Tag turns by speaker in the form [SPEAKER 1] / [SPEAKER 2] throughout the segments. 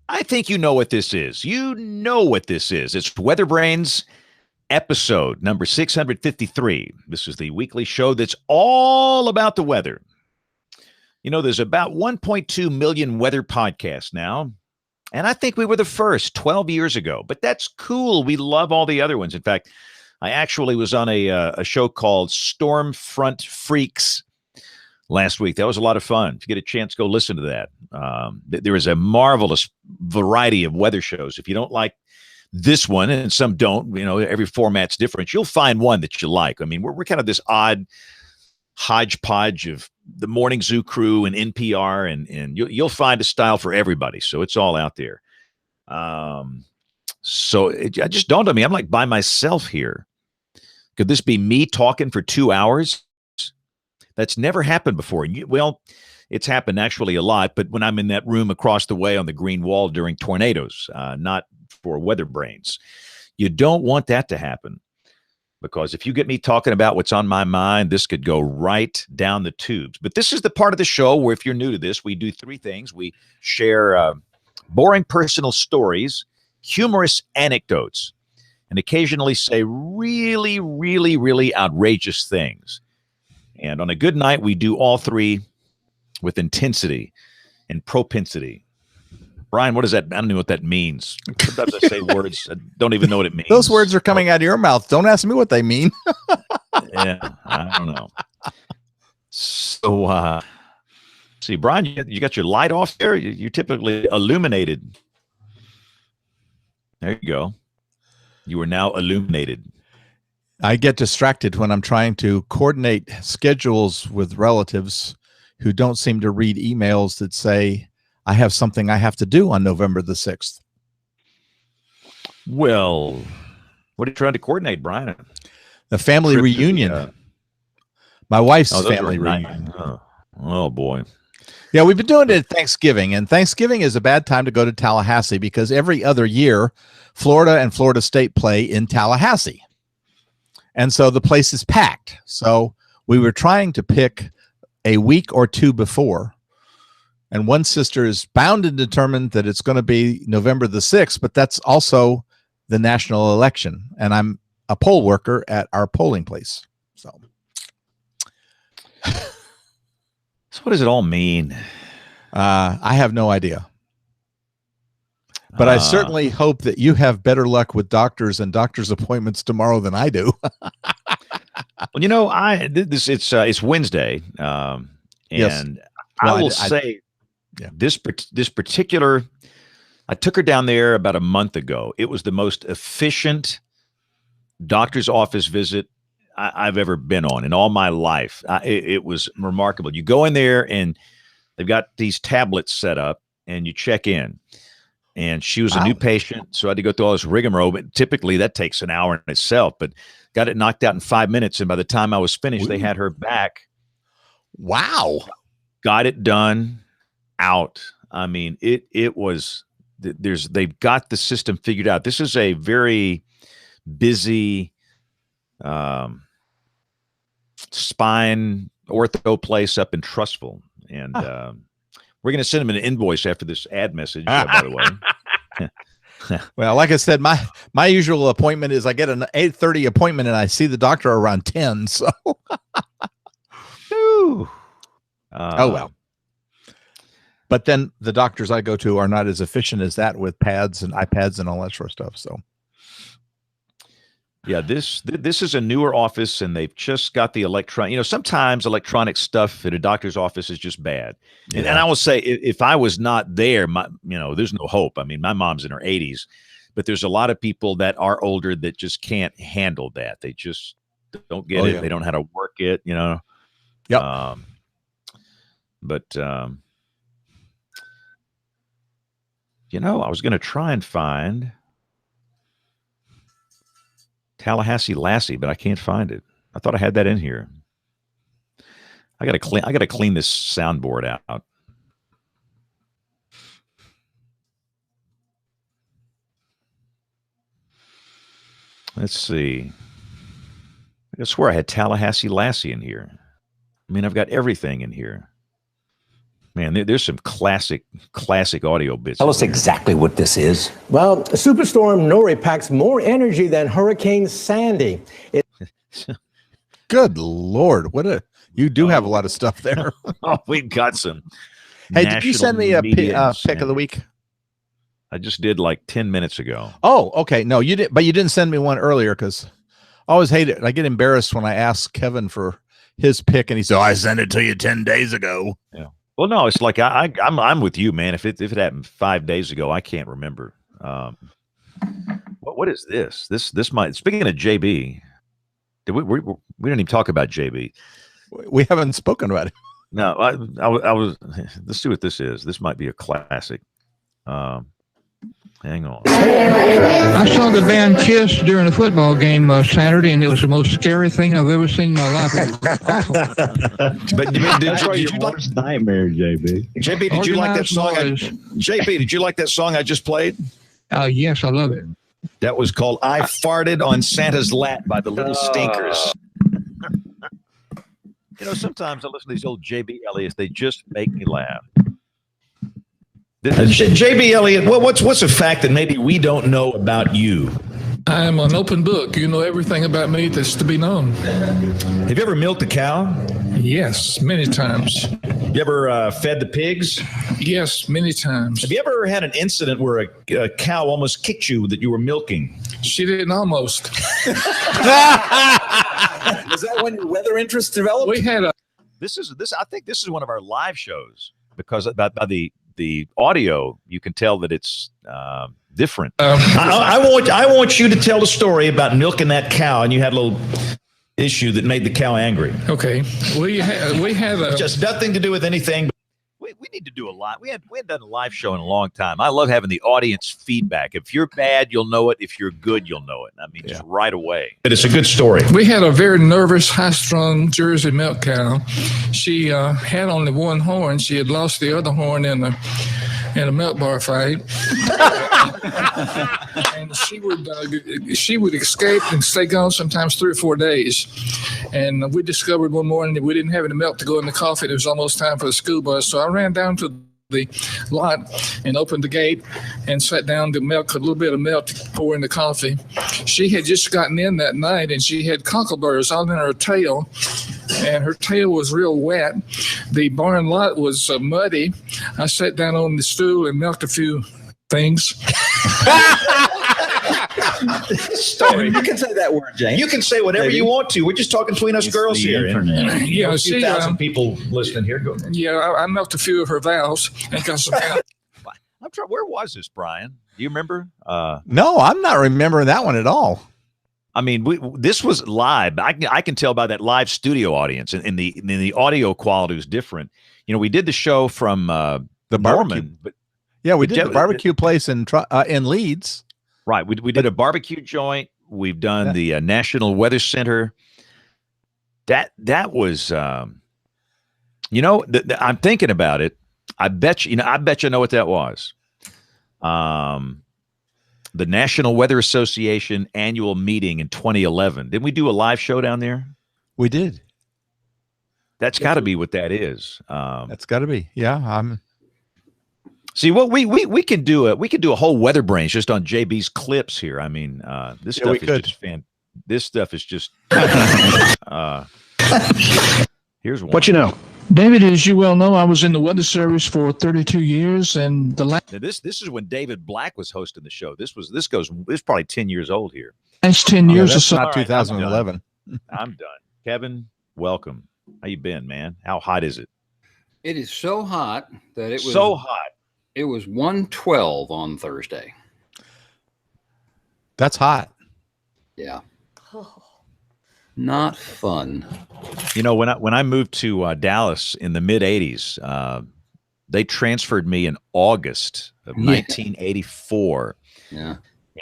[SPEAKER 1] I think you know what this is. You know what this is. It's WeatherBrains episode number 653. This is the weekly show that's all about the weather. You know, there's about 1.2 million weather podcasts now. And I think we were the first 12 years ago, but that's cool. We love all the other ones. In fact, I actually was on a show called Stormfront Freaks last week. That was a lot of fun. If you get a chance, go listen to that. There is a marvelous variety of weather shows. If you don't like this one, and some don't, you know, every format's different, you'll find one that you like. I mean, we're kind of this odd hodgepodge of the Morning Zoo crew and NPR, and you'll find a style for everybody. So it's all out there. So it just dawned on me, I'm like by myself here. Could this be me talking for 2 hours? That's never happened before. Well, it's happened actually a lot, but when I'm in that room across the way on the green wall during tornadoes, not for WeatherBrains. You don't want that to happen, because if you get me talking about what's on my mind, this could go right down the tubes. But this is the part of the show where, if you're new to this, we do three things. We share boring personal stories, humorous anecdotes, and occasionally say really, really, really outrageous things. And on a good night, we do all three with intensity and propensity. Brian, what does that? I don't know what that means. Sometimes I say words, I don't even know what it means.
[SPEAKER 2] Those words are coming out of your mouth. Don't ask me what they mean.
[SPEAKER 1] Yeah, I don't know. So, see, Brian, you got your light off there? You're typically illuminated. There you go. You are now illuminated.
[SPEAKER 2] I get distracted when I'm trying to coordinate schedules with relatives who don't seem to read emails that say, I have something I have to do on November the 6th.
[SPEAKER 1] Well, what are you trying to coordinate, Brian?
[SPEAKER 2] The family reunion. My wife's family reunion.
[SPEAKER 1] Oh, boy.
[SPEAKER 2] Yeah, we've been doing it at Thanksgiving, and Thanksgiving is a bad time to go to Tallahassee because every other year, Florida and Florida State play in Tallahassee. And so the place is packed. So we were trying to pick a week or two before. And one sister is bound and determined that it's going to be November the 6th, but that's also the national election. And I'm a poll worker at our polling place. So
[SPEAKER 1] what does it all mean?
[SPEAKER 2] I have no idea. But I certainly hope that you have better luck with doctors and doctor's appointments tomorrow than I do.
[SPEAKER 1] Well, you know, it's Wednesday, and
[SPEAKER 2] yes.
[SPEAKER 1] Well, I will say this particular. I took her down there about a month ago. It was the most efficient doctor's office visit I've ever been on in all my life. It was remarkable. You go in there and they've got these tablets set up, and you check in. And she was a new patient, so I had to go through all this rigmarole. But typically, that takes an hour in itself. But got it knocked out in 5 minutes, and by the time I was finished, they had her back.
[SPEAKER 2] Wow!
[SPEAKER 1] Got it done, out. I mean, it was. They've got the system figured out. This is a very busy spine ortho place up in Trussville, and. We're going to send him an invoice after this ad message, by the way.
[SPEAKER 2] Well, like I said, my usual appointment is I get an 8:30 appointment and I see the doctor around 10. So, oh well. But then the doctors I go to are not as efficient as that with pads and iPads and all that sort of stuff. So,
[SPEAKER 1] yeah, this is a newer office, and they've just got the electronic. You know, sometimes electronic stuff at a doctor's office is just bad. Yeah. And I will say, if I was not there, there's no hope. I mean, my mom's in her 80s, but there's a lot of people that are older that just can't handle that. They just don't get it. Yeah. They don't know how to work it. You know.
[SPEAKER 2] Yep.
[SPEAKER 1] I was going to try and find Tallahassee Lassie, but I can't find it. I thought I had that in here. I gotta clean this soundboard out. Let's see. I swear I had Tallahassee Lassie in here. I mean, I've got everything in here. Man, there's some classic audio bits.
[SPEAKER 3] Tell us exactly what this is.
[SPEAKER 4] Well, Superstorm Nori packs more energy than Hurricane Sandy.
[SPEAKER 2] Good Lord. You do have a lot of stuff there.
[SPEAKER 1] Oh, we've got some.
[SPEAKER 2] Hey, did you send me a pick of the week?
[SPEAKER 1] I just did like 10 minutes ago.
[SPEAKER 2] Oh, okay. No, you didn't, but you didn't send me one earlier because I always hate it. I get embarrassed when I ask Kevin for his pick and he said, I sent it to you 10 days ago.
[SPEAKER 1] Yeah. Well, no, it's like I'm with you, man. If it happened 5 days ago, I can't remember. What is this? This might. Speaking of JB, we didn't even talk about JB.
[SPEAKER 2] We haven't spoken about it.
[SPEAKER 1] No, I was. Let's see what this is. This might be a classic. Hang on.
[SPEAKER 5] I saw the band Kiss during a football game Saturday, and it was the most scary thing I've ever seen in my life. It was awful.
[SPEAKER 1] But did you like
[SPEAKER 6] nightmare, JB?
[SPEAKER 1] JB, did you like that song? JB, did you like that song I just played?
[SPEAKER 5] Yes, I love it.
[SPEAKER 1] That was called "I Farted on Santa's Lap" by the Little Stinkers. You know, sometimes I listen to these old JB Elliott's. They just make me laugh. JB Elliott, what's a fact that maybe we don't know about you?
[SPEAKER 5] I am an open book. You know everything about me that's to be known.
[SPEAKER 1] Have you ever milked a cow?
[SPEAKER 5] Yes, many times.
[SPEAKER 1] You ever fed the pigs?
[SPEAKER 5] Yes, many times.
[SPEAKER 1] Have you ever had an incident where a cow almost kicked you that you were milking?
[SPEAKER 5] She didn't almost.
[SPEAKER 3] Was that when your weather interest developed?
[SPEAKER 5] We had a.
[SPEAKER 1] I think this is one of our live shows because by the audio you can tell that it's different. I want you to tell the story about milking that cow, and you had a little issue that made the cow angry.
[SPEAKER 5] Okay, we had a
[SPEAKER 1] just nothing to do with anything. We need to do a lot. We hadn't done a live show in a long time. I love having the audience feedback. If you're bad, you'll know it. If you're good, you'll know it. I mean, just right away. But it's a good story.
[SPEAKER 5] We had a very nervous, high-strung Jersey milk cow. She had only one horn. She had lost the other horn in a milk bar fight. And she would escape and stay gone sometimes 3 or 4 days. And we discovered one morning that we didn't have any milk to go in the coffee. It was almost time for the school bus. So I ran down to the lot and opened the gate and sat down to milk a little bit of milk to pour in the coffee. She had just gotten in that night and she had cockleburrs all in her tail, and her tail was real wet. The barn lot was muddy. I sat down on the stool and milked a few things.
[SPEAKER 3] Story. You can say that word, James.
[SPEAKER 1] You can say whatever you want to. We're just talking between us girls here.
[SPEAKER 5] Yeah,
[SPEAKER 1] a few thousand people listening here. Go.
[SPEAKER 5] Yeah, I milked a few of her valves and got some out.
[SPEAKER 1] I'm trying. Where was this, Brian? Do you remember?
[SPEAKER 2] No, I'm not remembering that one at all.
[SPEAKER 1] I mean, this was live. I can tell by that live studio audience, and the audio quality was different. You know, we did the show from the Norman, but
[SPEAKER 2] yeah, we did the barbecue place in Leeds.
[SPEAKER 1] Right. We did a barbecue joint. We've done the National Weather Center. That was, I'm thinking about it. I bet you know what that was. The National Weather Association annual meeting in 2011. Didn't we do a live show down there?
[SPEAKER 2] We did.
[SPEAKER 1] That's got to be what that is.
[SPEAKER 2] That's got to be. Yeah.
[SPEAKER 1] See, what we can do a whole WeatherBrains just on JB's clips here. I mean, this stuff is just This stuff is just. Here's one.
[SPEAKER 6] What you know?
[SPEAKER 5] David, as you well know, I was in the Weather Service for 32 years, and
[SPEAKER 1] this is when David Black was hosting the show. This probably 10 years old here.
[SPEAKER 5] That's 10 years or so.
[SPEAKER 2] Not 2011.
[SPEAKER 1] I'm done. Kevin, welcome. How you been, man? How hot is it?
[SPEAKER 7] It is so hot that it was
[SPEAKER 1] so hot.
[SPEAKER 7] It was 112 on Thursday.
[SPEAKER 2] That's hot.
[SPEAKER 7] Yeah. Not fun.
[SPEAKER 1] You know, when I moved to Dallas in the mid 80s, they transferred me in August of 1984.
[SPEAKER 7] Yeah.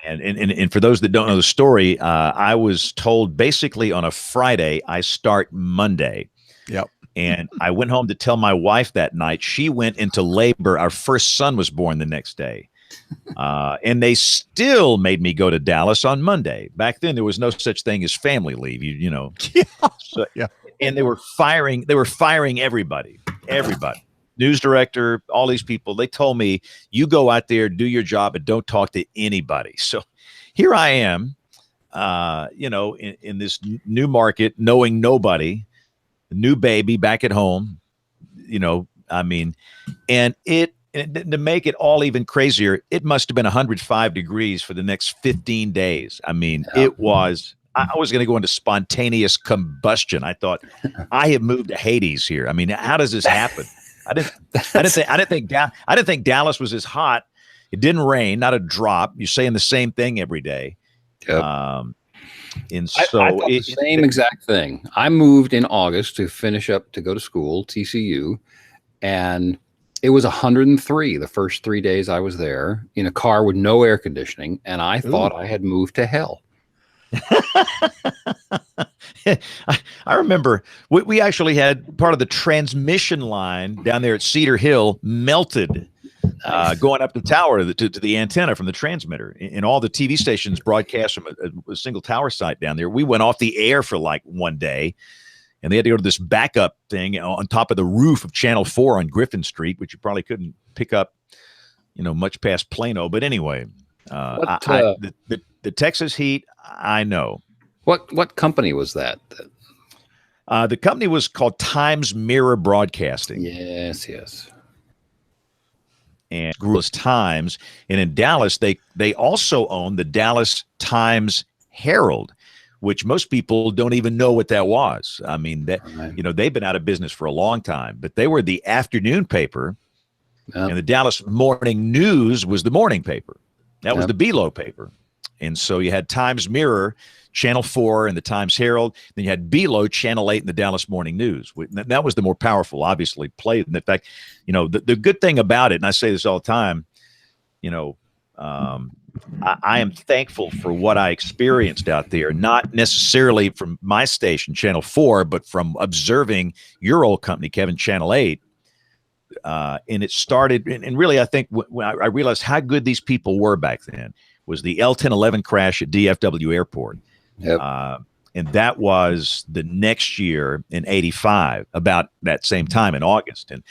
[SPEAKER 1] And for those that don't know the story, I was told basically on a Friday I start Monday.
[SPEAKER 2] Yep.
[SPEAKER 1] And I went home to tell my wife that night. She went into labor. Our first son was born the next day. And they still made me go to Dallas on Monday. Back then, there was no such thing as family leave, you know.
[SPEAKER 2] Yeah.
[SPEAKER 1] So, and they were firing everybody. news director, all these people, they told me, you go out there, do your job, and don't talk to anybody. So here I am, in this new market, knowing nobody, new baby back at home, and to make it all even crazier, it must have been 105 degrees for the next 15 days. I mean, I was going to go into spontaneous combustion. I thought, I have moved to Hades here. I mean, how does this happen? I didn't think Dallas was as hot. It didn't rain, not a drop. You're saying the same thing every day.
[SPEAKER 7] Yep.
[SPEAKER 1] And so
[SPEAKER 7] I thought the same exact thing. I moved in August to finish up to go to school, TCU, and it was 103 the first 3 days I was there in a car with no air conditioning, and I thought I had moved to hell.
[SPEAKER 1] I remember we actually had part of the transmission line down there at Cedar Hill melted. Going up the tower to the antenna from the transmitter, and all the TV stations broadcast from a single tower site down there. We went off the air for like one day, and they had to go to this backup thing on top of the roof of Channel 4 on Griffin Street, which you probably couldn't pick up, much past Plano. But anyway, the Texas heat, I know.
[SPEAKER 7] What company was that?
[SPEAKER 1] The company was called Times Mirror Broadcasting.
[SPEAKER 7] Yes.
[SPEAKER 1] And Gruel's Times, and in Dallas, they also own the Dallas Times Herald, which most people don't even know what that was. I mean, they've been out of business for a long time, but they were the afternoon paper, and the Dallas Morning News was the morning paper. That was the below paper, and so you had Times Mirror, Channel 4, and the Times Herald. Then you had below Channel 8 and the Dallas Morning News. That was the more powerful, obviously, play. And in fact, the good thing about it, and I say this all the time, I am thankful for what I experienced out there, not necessarily from my station, Channel 4, but from observing your old company, Kevin, Channel 8. And it started, and really, I think when I realized how good these people were back then was the L-1011 crash at DFW Airport.
[SPEAKER 7] Yep.
[SPEAKER 1] And that was the next year in 85, about that same time in August. And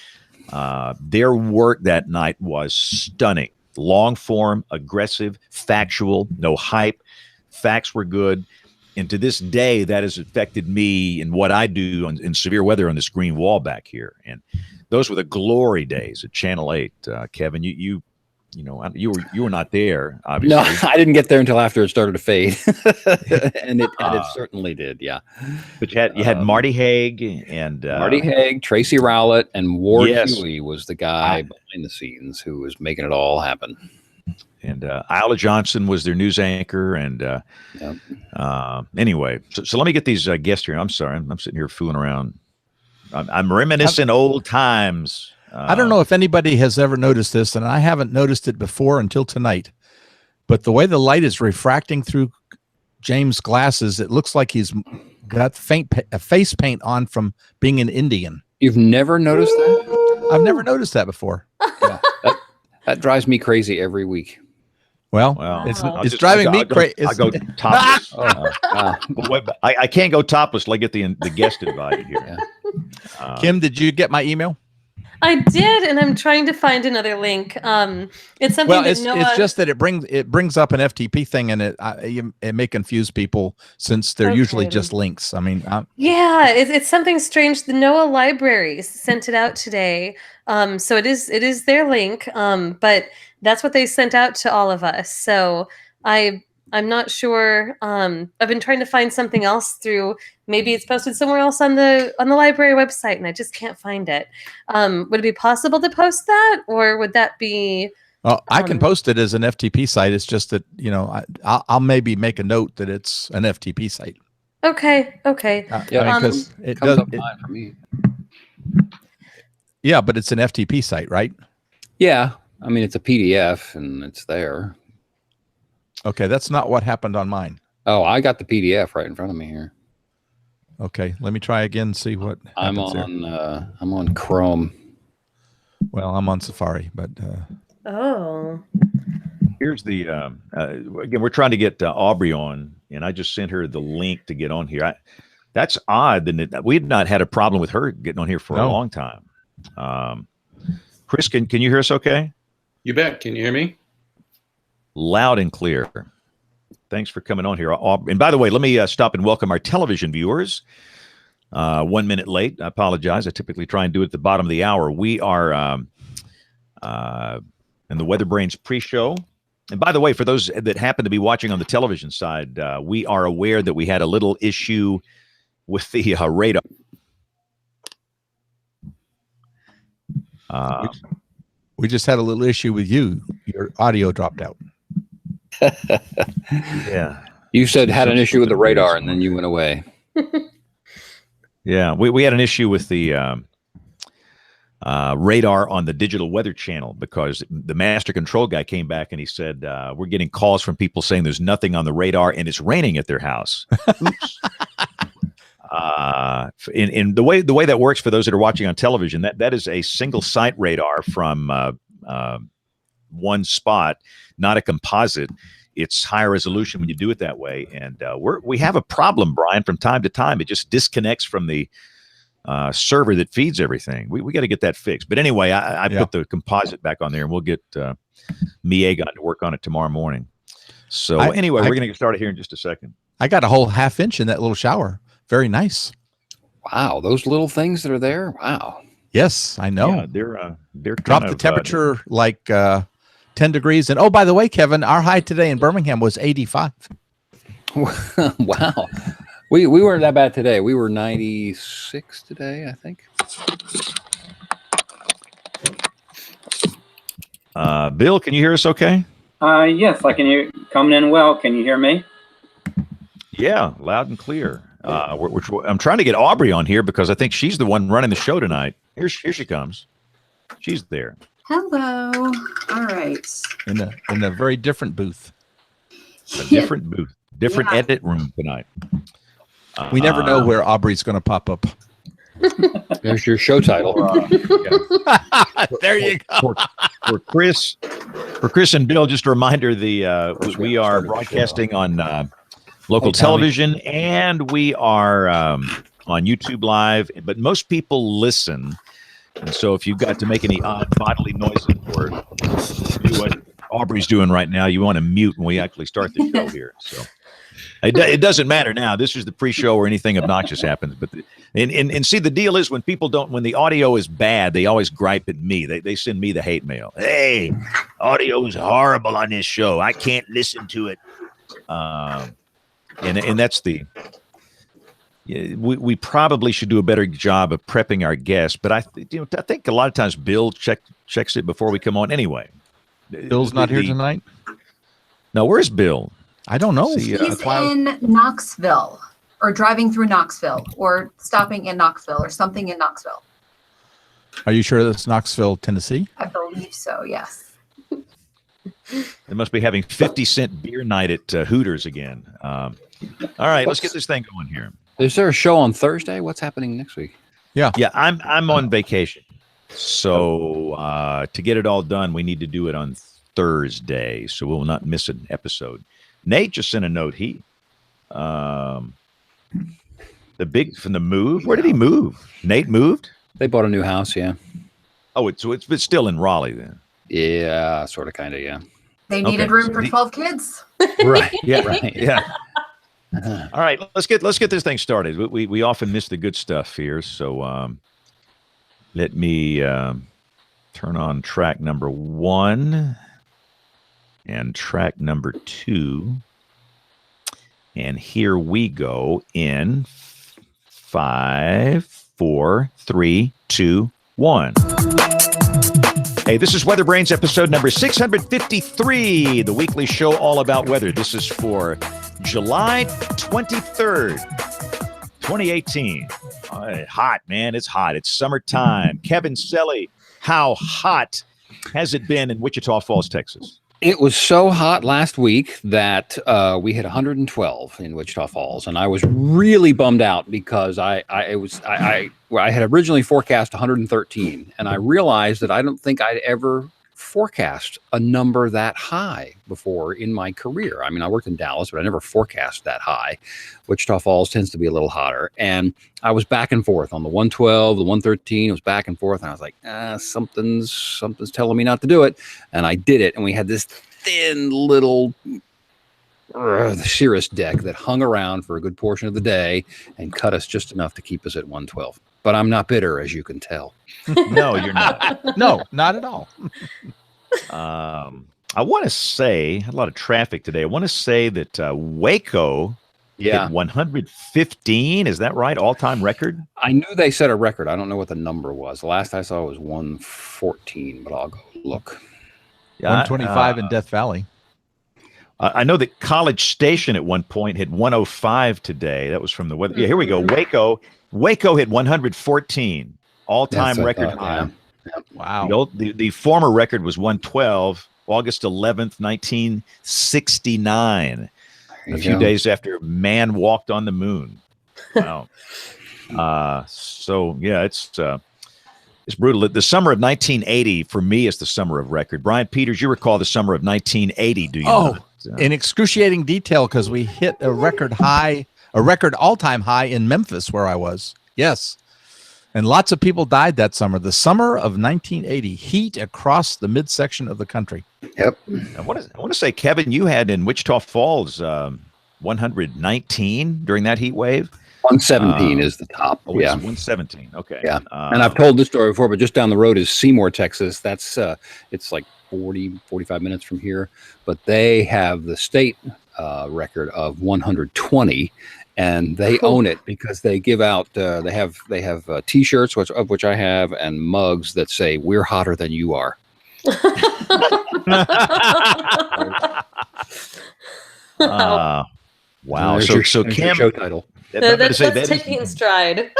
[SPEAKER 1] their work that night was stunning. Long form, aggressive, factual, no hype. Facts were good. And to this day, that has affected me in what I do in severe weather on this green wall back here. And those were the glory days at Channel 8. Kevin, you were not there, obviously.
[SPEAKER 7] No, I didn't get there until after it started to fade, and it certainly did. Yeah,
[SPEAKER 1] but you had Marty Haig and
[SPEAKER 7] Marty Haig, Tracy Rowlett, and Ward Huey was the guy behind the scenes who was making it all happen.
[SPEAKER 1] And Isla Johnson was their news anchor. And anyway, so let me get these guests here. I'm sorry, I'm sitting here fooling around. I'm reminiscing old times.
[SPEAKER 2] I don't know if anybody has ever noticed this, and I haven't noticed it before until tonight, but the way the light is refracting through James' glasses, it looks like he's got face paint on from being an Indian.
[SPEAKER 7] You've never noticed that?
[SPEAKER 2] I've never noticed that before.
[SPEAKER 7] Yeah, that drives me crazy every week.
[SPEAKER 2] Well, it's driving me crazy.
[SPEAKER 1] I go topless. I can't go topless till I get the guest invited here.
[SPEAKER 7] Yeah.
[SPEAKER 2] Kim, did you get my email?
[SPEAKER 6] I did, and I'm trying to find another link. It's something.
[SPEAKER 2] Well, it's just that it brings up an FTP thing, and it may confuse people since they're usually just links. I mean,
[SPEAKER 6] it's something strange. The NOAA Libraries sent it out today, so it is their link, but that's what they sent out to all of us. So I'm not sure. I've been trying to find something else through. Maybe it's posted somewhere else on the library website, and I just can't find it. Would it be possible to post that, or would that be?
[SPEAKER 2] I can post it as an FTP site. It's just that I'll maybe make a note that it's an FTP site.
[SPEAKER 6] Okay.
[SPEAKER 2] Because it
[SPEAKER 7] comes
[SPEAKER 2] does.
[SPEAKER 7] up fine for me.
[SPEAKER 2] Yeah, but it's an FTP site, right?
[SPEAKER 7] Yeah, I mean it's a PDF and it's there.
[SPEAKER 2] Okay, that's not what happened on mine.
[SPEAKER 7] Oh, I got the PDF right in front of me here.
[SPEAKER 2] Okay, let me try again. See what
[SPEAKER 7] I'm on. I'm on Chrome.
[SPEAKER 2] Well, I'm on Safari, but
[SPEAKER 1] here's the again. We're trying to get Aubrey on, and I just sent her the link to get on here. That's odd. We've not had a problem with her getting on here for a long time. Chris, can you hear us okay?
[SPEAKER 8] You bet. Can you hear me?
[SPEAKER 1] Loud and clear. Thanks for coming on here. And by the way, let me stop and welcome our television viewers. 1 minute late. I apologize. I typically try and do it at the bottom of the hour. We are in the WeatherBrains pre-show. And by the way, for those that happen to be watching on the television side, we are aware that we had a little issue with the radar.
[SPEAKER 2] We just had a little issue with you. Your audio dropped out.
[SPEAKER 1] Yeah.
[SPEAKER 7] You said had an issue with the radar, and then you went away.
[SPEAKER 1] Yeah, we had an issue with the radar on the digital weather channel because the master control guy came back and he said, we're getting calls from people saying there's nothing on the radar and it's raining at their house. Oops. In the way that works for those that are watching on television, that is a single site radar from one spot, not a composite. It's higher resolution when you do it that way. And we have a problem, Brian, from time to time. It just disconnects from the server that feeds everything. We got to get that fixed. But anyway, I put the composite back on there, and we'll get Miegan to work on it tomorrow morning. So anyway, we're going to get started here in just a second.
[SPEAKER 2] I got a whole half inch in that little shower. Very nice.
[SPEAKER 7] Wow, those little things that are there. Wow.
[SPEAKER 2] Yes, I know.
[SPEAKER 1] Yeah, they're
[SPEAKER 2] dropped the temperature like 10 degrees. And oh, by the way, Kevin, our high today in Birmingham was 85.
[SPEAKER 7] Wow. We weren't that bad today. We were 96 today, I think.
[SPEAKER 1] Bill, can you hear us okay?
[SPEAKER 9] Yes, I can hear coming in well. Can you hear me?
[SPEAKER 1] Yeah, loud and clear. I'm trying to get Aubrey on here because I think she's the one running the show tonight. Here she comes. She's there.
[SPEAKER 10] Hello. All right.
[SPEAKER 2] In a very different booth.
[SPEAKER 1] A different booth. Different edit room tonight.
[SPEAKER 2] We never know where Aubrey's going to pop up.
[SPEAKER 7] There's your show title.
[SPEAKER 2] There you go.
[SPEAKER 1] For Chris and Bill, just a reminder: we are broadcasting on local television, and we are on YouTube Live. But most people listen, and so if you've got to make any odd bodily noises or do what Aubrey's doing right now, you want to mute when we actually start the show here. So. It doesn't matter now. This is the pre-show or anything obnoxious happens. But and see, the deal is when the audio is bad, they always gripe at me. They send me the hate mail. Hey, audio is horrible on this show. I can't listen to it. And that's we probably should do a better job of prepping our guests. But I think a lot of times Bill checks it before we come on anyway.
[SPEAKER 2] Bill's not here tonight?
[SPEAKER 1] No, where's Bill?
[SPEAKER 2] I don't know.
[SPEAKER 10] He's in Knoxville, or driving through Knoxville, or stopping in Knoxville, or something in Knoxville.
[SPEAKER 2] Are you sure that's Knoxville, Tennessee?
[SPEAKER 10] I believe so, yes.
[SPEAKER 1] They must be having 50-cent beer night at Hooters again. All right, let's get this thing going here.
[SPEAKER 7] Is there a show on Thursday? What's happening next week?
[SPEAKER 2] Yeah,
[SPEAKER 1] I'm on vacation. So to get it all done, we need to do it on Thursday, so we'll not miss an episode. Nate just sent a note. From the move. Where did he move? Nate moved?
[SPEAKER 7] They bought a new house, yeah.
[SPEAKER 1] Oh, it's still in Raleigh then.
[SPEAKER 7] Yeah, sort of, kind of, yeah.
[SPEAKER 10] They needed room for 12 kids.
[SPEAKER 7] Right.
[SPEAKER 1] Yeah.
[SPEAKER 7] Right.
[SPEAKER 1] Yeah. All right, let's get this thing started. We often miss the good stuff here, so let me turn on track number 1 and track number 2, and here we go in 5, 4, 3, 2, 1. Hey, this is WeatherBrains episode number 653, the weekly show all about weather. This is for July 23rd, 2018. Hot, man. It's hot. It's summertime. Kevin Selly, how hot has it been in Wichita Falls, Texas?
[SPEAKER 7] It was so hot last week that we hit 112 in Wichita Falls, and I was really bummed out because I had originally forecast 113, and I realized that I don't think I'd ever forecast a number that high before in my career. I mean, I worked in Dallas, but I never forecast that high. Wichita Falls tends to be a little hotter. And I was back and forth on the 112, the 113. It was back and forth. And I was like, something's telling me not to do it. And I did it. And we had this thin little the cirrus deck that hung around for a good portion of the day and cut us just enough to keep us at 112. But I'm not bitter, as you can tell.
[SPEAKER 1] No, you're not.
[SPEAKER 2] No, not at all.
[SPEAKER 1] I want to say a lot of traffic today. I want to say that Waco hit 115. Is that right? All-time record?
[SPEAKER 7] I knew they set a record. I don't know what the number was. The last I saw was 114, but I'll go look.
[SPEAKER 2] 125 in Death Valley.
[SPEAKER 1] I know that College Station at one point hit 105 today. That was from the weather. Yeah, here we go. Waco hit 114. All-time record high.
[SPEAKER 7] Yeah.
[SPEAKER 2] Wow.
[SPEAKER 1] The former record was 112, August 11th, 1969. A few days after man walked on the moon. Wow. So yeah, it's brutal. The summer of 1980 for me is the summer of record. Brian Peters, you recall the summer of 1980, do you not?
[SPEAKER 2] In excruciating detail, because we hit a record all-time high in Memphis where I was. Yes. And lots of people died that summer. The summer of 1980, heat across the midsection of the country.
[SPEAKER 7] Yep.
[SPEAKER 1] I want to say, Kevin, you had in Wichita Falls 119 during that heat wave.
[SPEAKER 7] 117 is the top.
[SPEAKER 1] Oh, yeah, 117. Okay.
[SPEAKER 7] Yeah. And I've told this story before, but just down the road is Seymour, Texas. That's it's like 45 minutes from here, but they have the state record of 120. And they own it because they give out. They have T-shirts, of which I have, and mugs that say "We're hotter than you are."
[SPEAKER 1] Wow! So Kim,
[SPEAKER 7] show title.
[SPEAKER 6] That's taking in stride.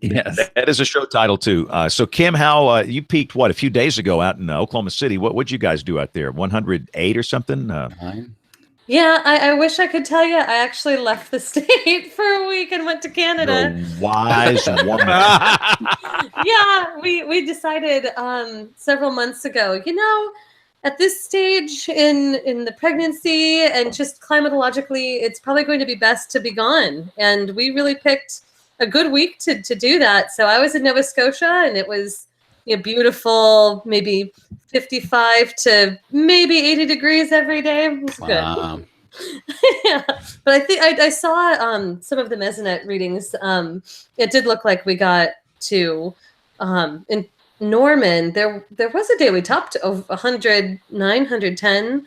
[SPEAKER 7] Yes,
[SPEAKER 1] that is a show title too. So Kim, how you peaked a few days ago out in Oklahoma City? What'd you guys do out there? 108 or something?
[SPEAKER 6] Yeah, I wish I could tell you. I actually left the state for a week and went to Canada.
[SPEAKER 1] You're a wise woman.
[SPEAKER 6] Yeah, we decided several months ago, at this stage in the pregnancy and just climatologically, it's probably going to be best to be gone. And we really picked a good week to do that. So I was in Nova Scotia, and it was beautiful, maybe 55 to maybe 80 degrees every day. It was good. Yeah, but I think I saw some of the Mesonet readings. It did look like we got to in Norman. There was a day we topped over 109, 110.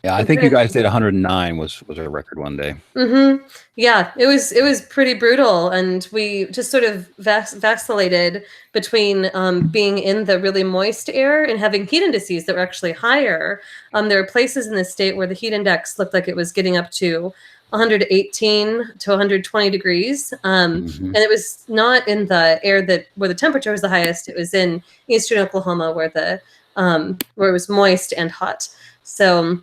[SPEAKER 7] Yeah, I think you guys did 109 was a record one day.
[SPEAKER 6] Mm-hmm. Yeah, it was pretty brutal, and we just sort of vacillated between being in the really moist air and having heat indices that were actually higher. There were places in the state where the heat index looked like it was getting up to 118 to 120 degrees, and it was not in the air where the temperature was the highest. It was in eastern Oklahoma where it was moist and hot. So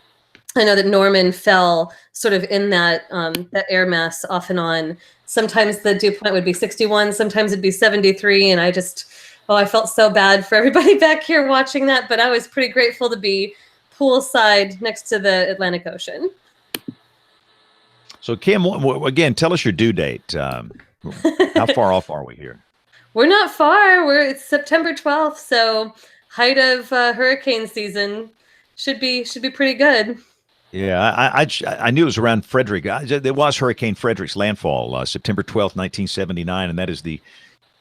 [SPEAKER 6] I know that Norman fell sort of in that air mass off and on. Sometimes the dew point would be 61, sometimes it'd be 73, and I felt so bad for everybody back here watching that, but I was pretty grateful to be poolside next to the Atlantic Ocean.
[SPEAKER 1] So Kim, again, tell us your due date. How far off are we here?
[SPEAKER 6] We're not far. It's September 12th, so height of hurricane season should be pretty good.
[SPEAKER 1] Yeah, I knew it was around Frederick. There was Hurricane Frederick's landfall, September 12th, 1979, and that is the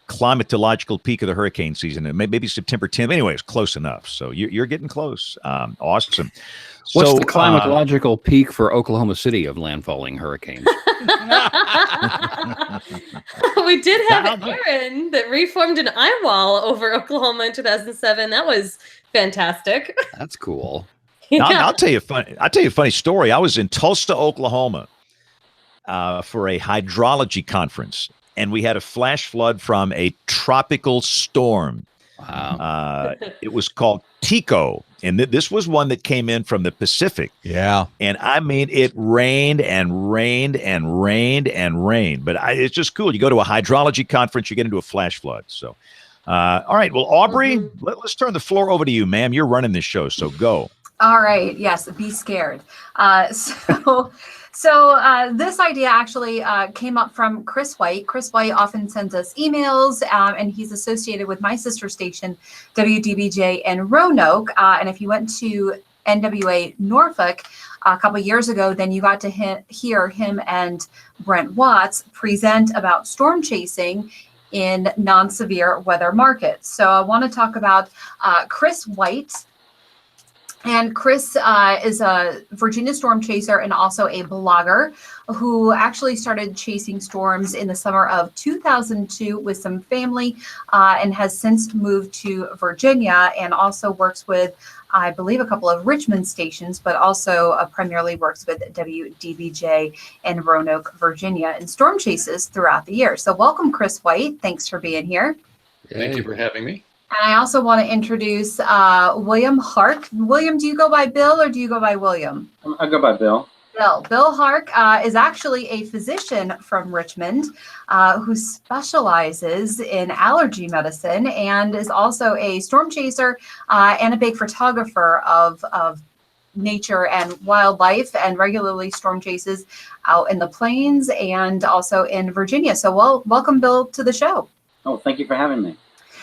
[SPEAKER 1] climatological peak of the hurricane season. And maybe September 10th. Anyway, it's close enough. So you're getting close. Awesome.
[SPEAKER 7] What's the climatological peak for Oklahoma City of landfalling hurricanes?
[SPEAKER 6] We did have Aaron that reformed an eye wall over Oklahoma in 2007. That was fantastic.
[SPEAKER 7] That's cool.
[SPEAKER 6] Yeah.
[SPEAKER 1] I'll tell you a funny story. I was in Tulsa, Oklahoma, for a hydrology conference, and we had a flash flood from a tropical storm.
[SPEAKER 7] Wow.
[SPEAKER 1] It was called Tico, and this was one that came in from the Pacific.
[SPEAKER 2] Yeah.
[SPEAKER 1] And I mean, it rained and rained and rained and rained, but it's just cool. You go to a hydrology conference, you get into a flash flood. So All right. Well, Aubrey,
[SPEAKER 6] Mhm.
[SPEAKER 1] let's turn the floor over to you, ma'am. You're running this show, so go.
[SPEAKER 10] All right. Yes. Be scared. So this idea actually came up from Chris White. Chris White often sends us emails, and he's associated with my sister station, WDBJ in Roanoke. And if you went to NWA Norfolk a couple years ago, then you got to hear him and Brent Watts present about storm chasing in non-severe weather markets. So I want to talk about Chris White. And Chris is a Virginia storm chaser and also a blogger who actually started chasing storms in the summer of 2002 with some family and has since moved to Virginia and also works with, I believe, a couple of Richmond stations, but also primarily works with WDBJ in Roanoke, Virginia, and storm chases throughout the year. So welcome, Chris White. Thanks for being here.
[SPEAKER 8] Thank you for having me.
[SPEAKER 10] And I also want to introduce William Hark. William, do you go by Bill or do you go by William?
[SPEAKER 9] I go by Bill.
[SPEAKER 10] Bill Hark is actually a physician from Richmond who specializes in allergy medicine and is also a storm chaser and a big photographer of nature and wildlife, and regularly storm chases out in the plains and also in Virginia. So welcome, Bill, to the show.
[SPEAKER 9] Oh, thank you for having me.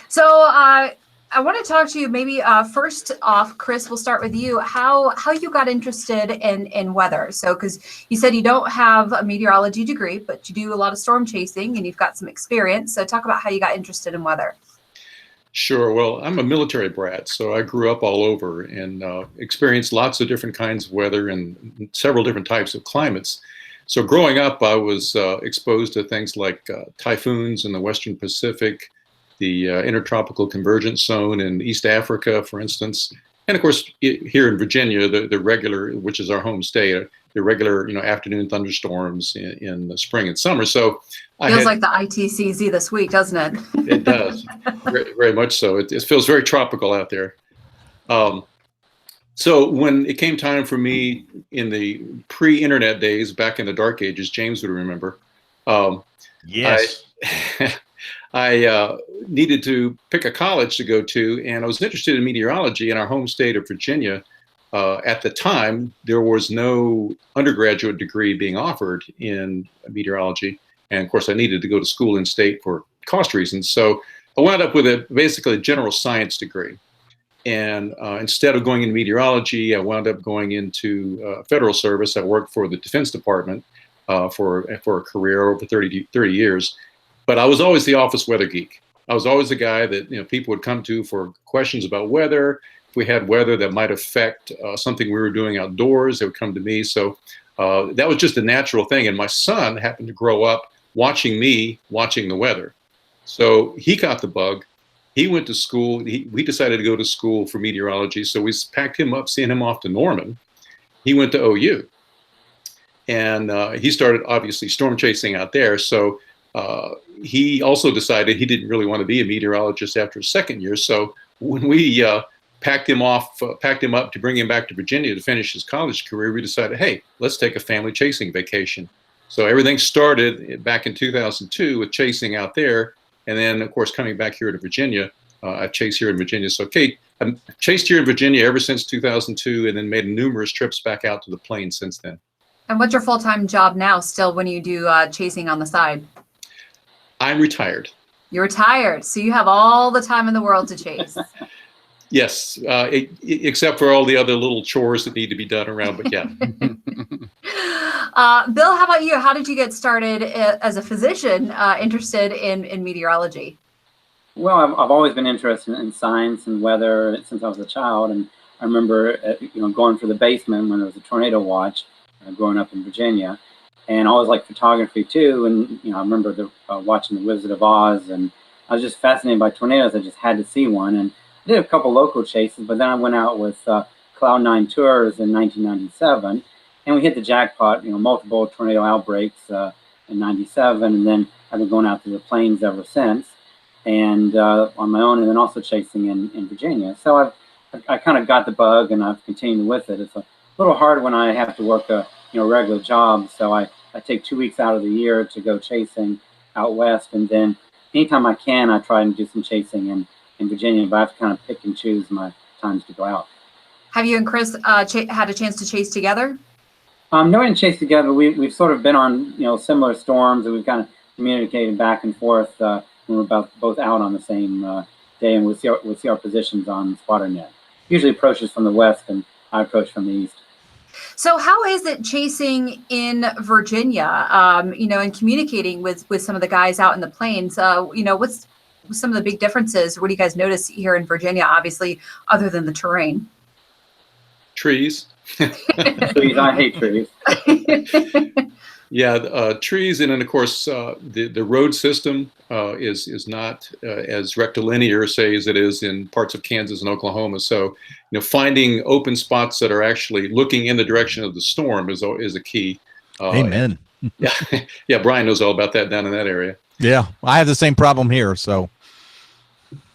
[SPEAKER 10] So I want to talk to you maybe first off, Chris, we'll start with you, how you got interested in weather. So because you said you don't have a meteorology degree, but you do a lot of storm chasing and you've got some experience. So talk about how you got interested in weather.
[SPEAKER 8] Sure. Well, I'm a military brat, so I grew up all over and experienced lots of different kinds of weather and several different types of climates. So growing up, I was exposed to things like typhoons in the Western Pacific, the intertropical convergence zone in East Africa, for instance. And of course, here in Virginia, the regular, which is our home state, the regular, afternoon thunderstorms in the spring and summer. So
[SPEAKER 10] feels like the ITCZ this week, doesn't it?
[SPEAKER 8] It does, very, very much so. It feels very tropical out there. So when it came time for me in the pre-internet days, back in the dark ages, James would remember.
[SPEAKER 1] Yes.
[SPEAKER 8] I needed to pick a college to go to, and I was interested in meteorology in our home state of Virginia. At the time, there was no undergraduate degree being offered in meteorology. And of course, I needed to go to school in state for cost reasons. So I wound up with basically a general science degree. And instead of going into meteorology, I wound up going into federal service. I worked for the Defense Department for a career over 30 years. But I was always the office weather geek. I was always the guy that people would come to for questions about weather. If we had weather that might affect something we were doing outdoors, they would come to me. So that was just a natural thing. And my son happened to grow up watching me watching the weather. So he got the bug. He went to school. We decided to go to school for meteorology. So we packed him up, sent him off to Norman. He went to OU. And he started, obviously, storm chasing out there. So he also decided he didn't really want to be a meteorologist after his second year. So when we packed him up to bring him back to Virginia to finish his college career, we decided, hey, let's take a family chasing vacation. So everything started back in 2002 with chasing out there. And then, of course, coming back here to Virginia, I've chased here in Virginia. So, Kate, I've chased here in Virginia ever since 2002 and then made numerous trips back out to the plains since then.
[SPEAKER 10] And what's your full-time job now still when you do chasing on the side?
[SPEAKER 8] I'm retired.
[SPEAKER 10] You're retired, so you have all the time in the world to chase.
[SPEAKER 8] Yes, except for all the other little chores that need to be done around, but yeah.
[SPEAKER 10] Bill, how about you? How did you get started as a physician interested in meteorology?
[SPEAKER 9] Well, I've always been interested in science and weather since I was a child. And I remember, going for the basement when there was a tornado watch growing up in Virginia. And I always liked photography too. And, I remember watching The Wizard of Oz, and I was just fascinated by tornadoes. I just had to see one. And I did a couple local chases, but then I went out with Cloud9 Tours in 1997, and we hit the jackpot, multiple tornado outbreaks in 97. And then I've been going out to the plains ever since, and on my own, and then also chasing in Virginia. So I kind of got the bug, and I've continued with it. It's a little hard when I have to work a regular job, so I take 2 weeks out of the year to go chasing out west, and then anytime I can, I try and do some chasing in Virginia, but I have to kind of pick and choose my times to go out.
[SPEAKER 10] Have you and Chris had a chance to chase together?
[SPEAKER 9] No, we didn't chase together. We've sort of been on similar storms, and we've kind of communicated back and forth when we're both out on the same day, and we'll see our positions on spotter net. Usually approaches from the west, and I approach from the east.
[SPEAKER 10] So how is it chasing in Virginia, and communicating with some of the guys out in the plains? What's some of the big differences? What do you guys notice here in Virginia, obviously, other than the terrain?
[SPEAKER 8] Trees.
[SPEAKER 9] Trees. I hate trees.
[SPEAKER 8] Yeah, trees, and then of course the road system is not as rectilinear, say, as it is in parts of Kansas and Oklahoma. So, finding open spots that are actually looking in the direction of the storm is a key.
[SPEAKER 2] Amen.
[SPEAKER 8] Yeah, Brian knows all about that down in that area.
[SPEAKER 2] Yeah, I have the same problem here. So,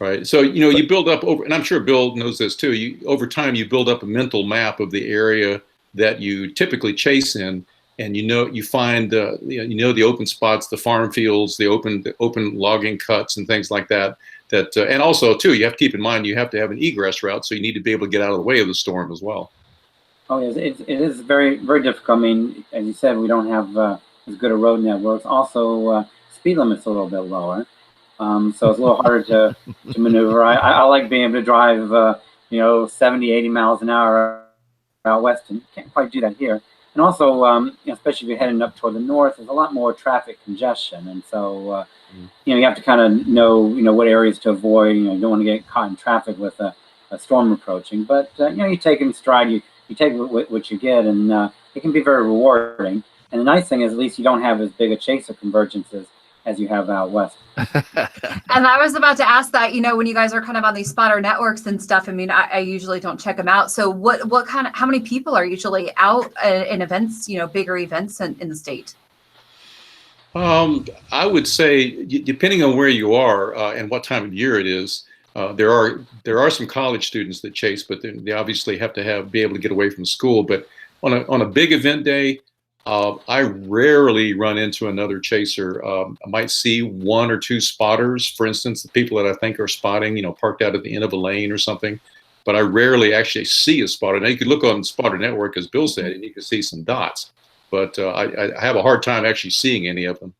[SPEAKER 8] right. So, you build up over, and I'm sure Bill knows this too. Over time, you build up a mental map of the area that you typically chase in. And you find the open spots, the farm fields, the open logging cuts, and things like that. And also too, you have to keep in mind you have to have an egress route, so you need to be able to get out of the way of the storm as well.
[SPEAKER 9] Oh yes, it is very, very difficult. I mean, as you said, we don't have as good a road networks. Also, speed limit's a little bit lower, so it's a little harder to maneuver. I like being able to drive 70, 80 miles an hour out west, and can't quite do that here. And also, especially if you're heading up toward the north, there's a lot more traffic congestion, and so you have to kind of know what areas to avoid. You don't want to get caught in traffic with a storm approaching. But you take it in stride. You take what you get, and it can be very rewarding. And the nice thing is, at least you don't have as big a chaser convergences as you have out west.
[SPEAKER 10] And I was about to ask that, when you guys are kind of on these spotter networks and stuff, I mean, I usually don't check them out. So how many people are usually out in events, bigger events in the state?
[SPEAKER 8] I would say, depending on where you are and what time of year it is, there are some college students that chase, but they obviously have to be able to get away from school. But on a big event day, I rarely run into another chaser. I might see one or two spotters, for instance, the people that I think are spotting, parked out at the end of a lane or something. But I rarely actually see a spotter. Now, you could look on Spotter Network, as Bill said, and you can see some dots. But I have a hard time actually seeing any of them.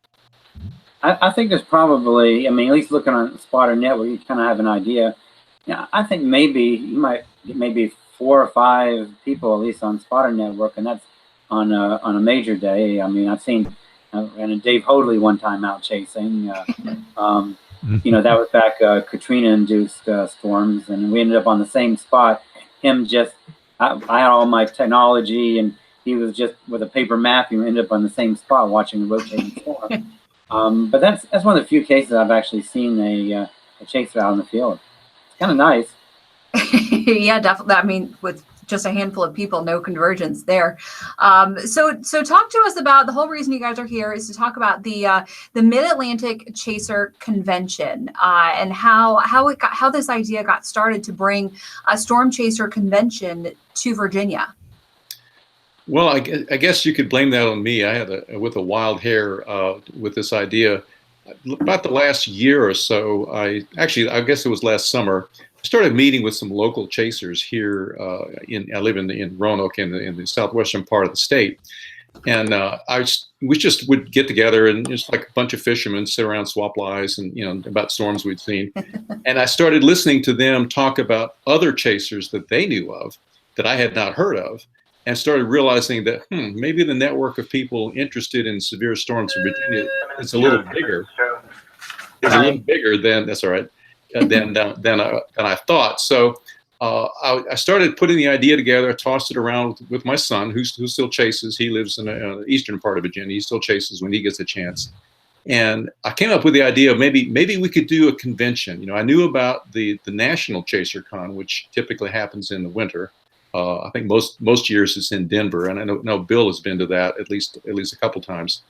[SPEAKER 9] I think there's probably, at least looking on Spotter Network, you kind of have an idea. I think maybe you might get maybe 4 or 5 people at least on Spotter Network, and that's on a major day. I've seen and Dave Hoadley one time out chasing. That was back Katrina-induced storms, and we ended up on the same spot. I had all my technology, and he was just with a paper map. We ended up on the same spot watching the rotating storm. But that's one of the few cases I've actually seen a chaser out in the field. It's kind of nice.
[SPEAKER 10] Yeah, definitely. With just a handful of people, no convergence there. So talk to us about the whole reason you guys are here is to talk about the Mid-Atlantic Chaser Convention and how this idea got started to bring a storm chaser convention to Virginia.
[SPEAKER 8] Well, I guess you could blame that on me. I had with a wild hair with this idea. About the last year or so, I guess it was last summer, started meeting with some local chasers here. I live in Roanoke in the southwestern part of the state, and we just would get together and just like a bunch of fishermen sit around, swap lies, and about storms we'd seen. And I started listening to them talk about other chasers that they knew of that I had not heard of, and started realizing that maybe the network of people interested in severe storms in Virginia is a little bigger. It's a little bigger than that's all right. Than I thought. So I started putting the idea together. I tossed it around with my son, who still chases. He lives in the eastern part of Virginia. He still chases when he gets a chance. And I came up with the idea of maybe we could do a convention. I knew about the National Chaser Con, which typically happens in the winter. I think most years it's in Denver, and I know Bill has been to that at least a couple times.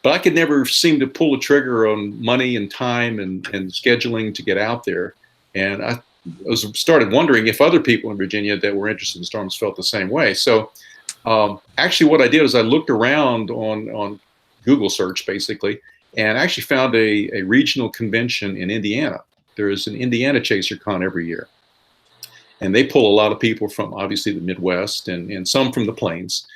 [SPEAKER 8] But I could never seem to pull the trigger on money and time and scheduling to get out there. And I started wondering if other people in Virginia that were interested in storms felt the same way. So actually what I did is I looked around on Google search basically and I actually found a regional convention in Indiana. There is an Indiana Chaser Con every year. And they pull a lot of people from obviously the Midwest and some from the Plains.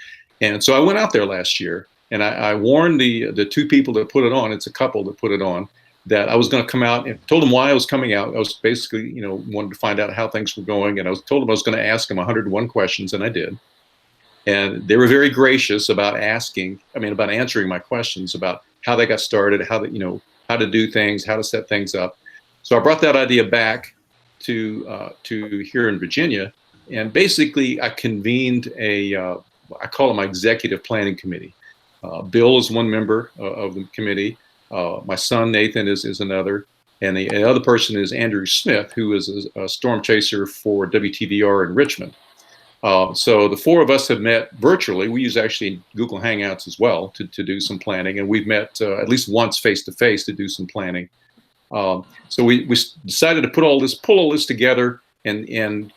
[SPEAKER 8] And so I went out there last year, and I warned the two people that put it on, it's a couple that put it on, that I was going to come out, and told them why I was coming out. I was basically, wanted to find out how things were going. And I told them I was going to ask them 101 questions, and I did. And they were very gracious about about answering my questions about how they got started, how to do things, how to set things up. So I brought that idea back to here in Virginia, and basically I convened I call it my executive planning committee. Bill is one member of the committee. My son Nathan is another, and the other person is Andrew Smith, who is a storm chaser for WTVR in Richmond. So the four of us have met virtually. We use actually Google Hangouts as well to do some planning, and we've met at least once face to face to do some planning. So we decided to pull all this together and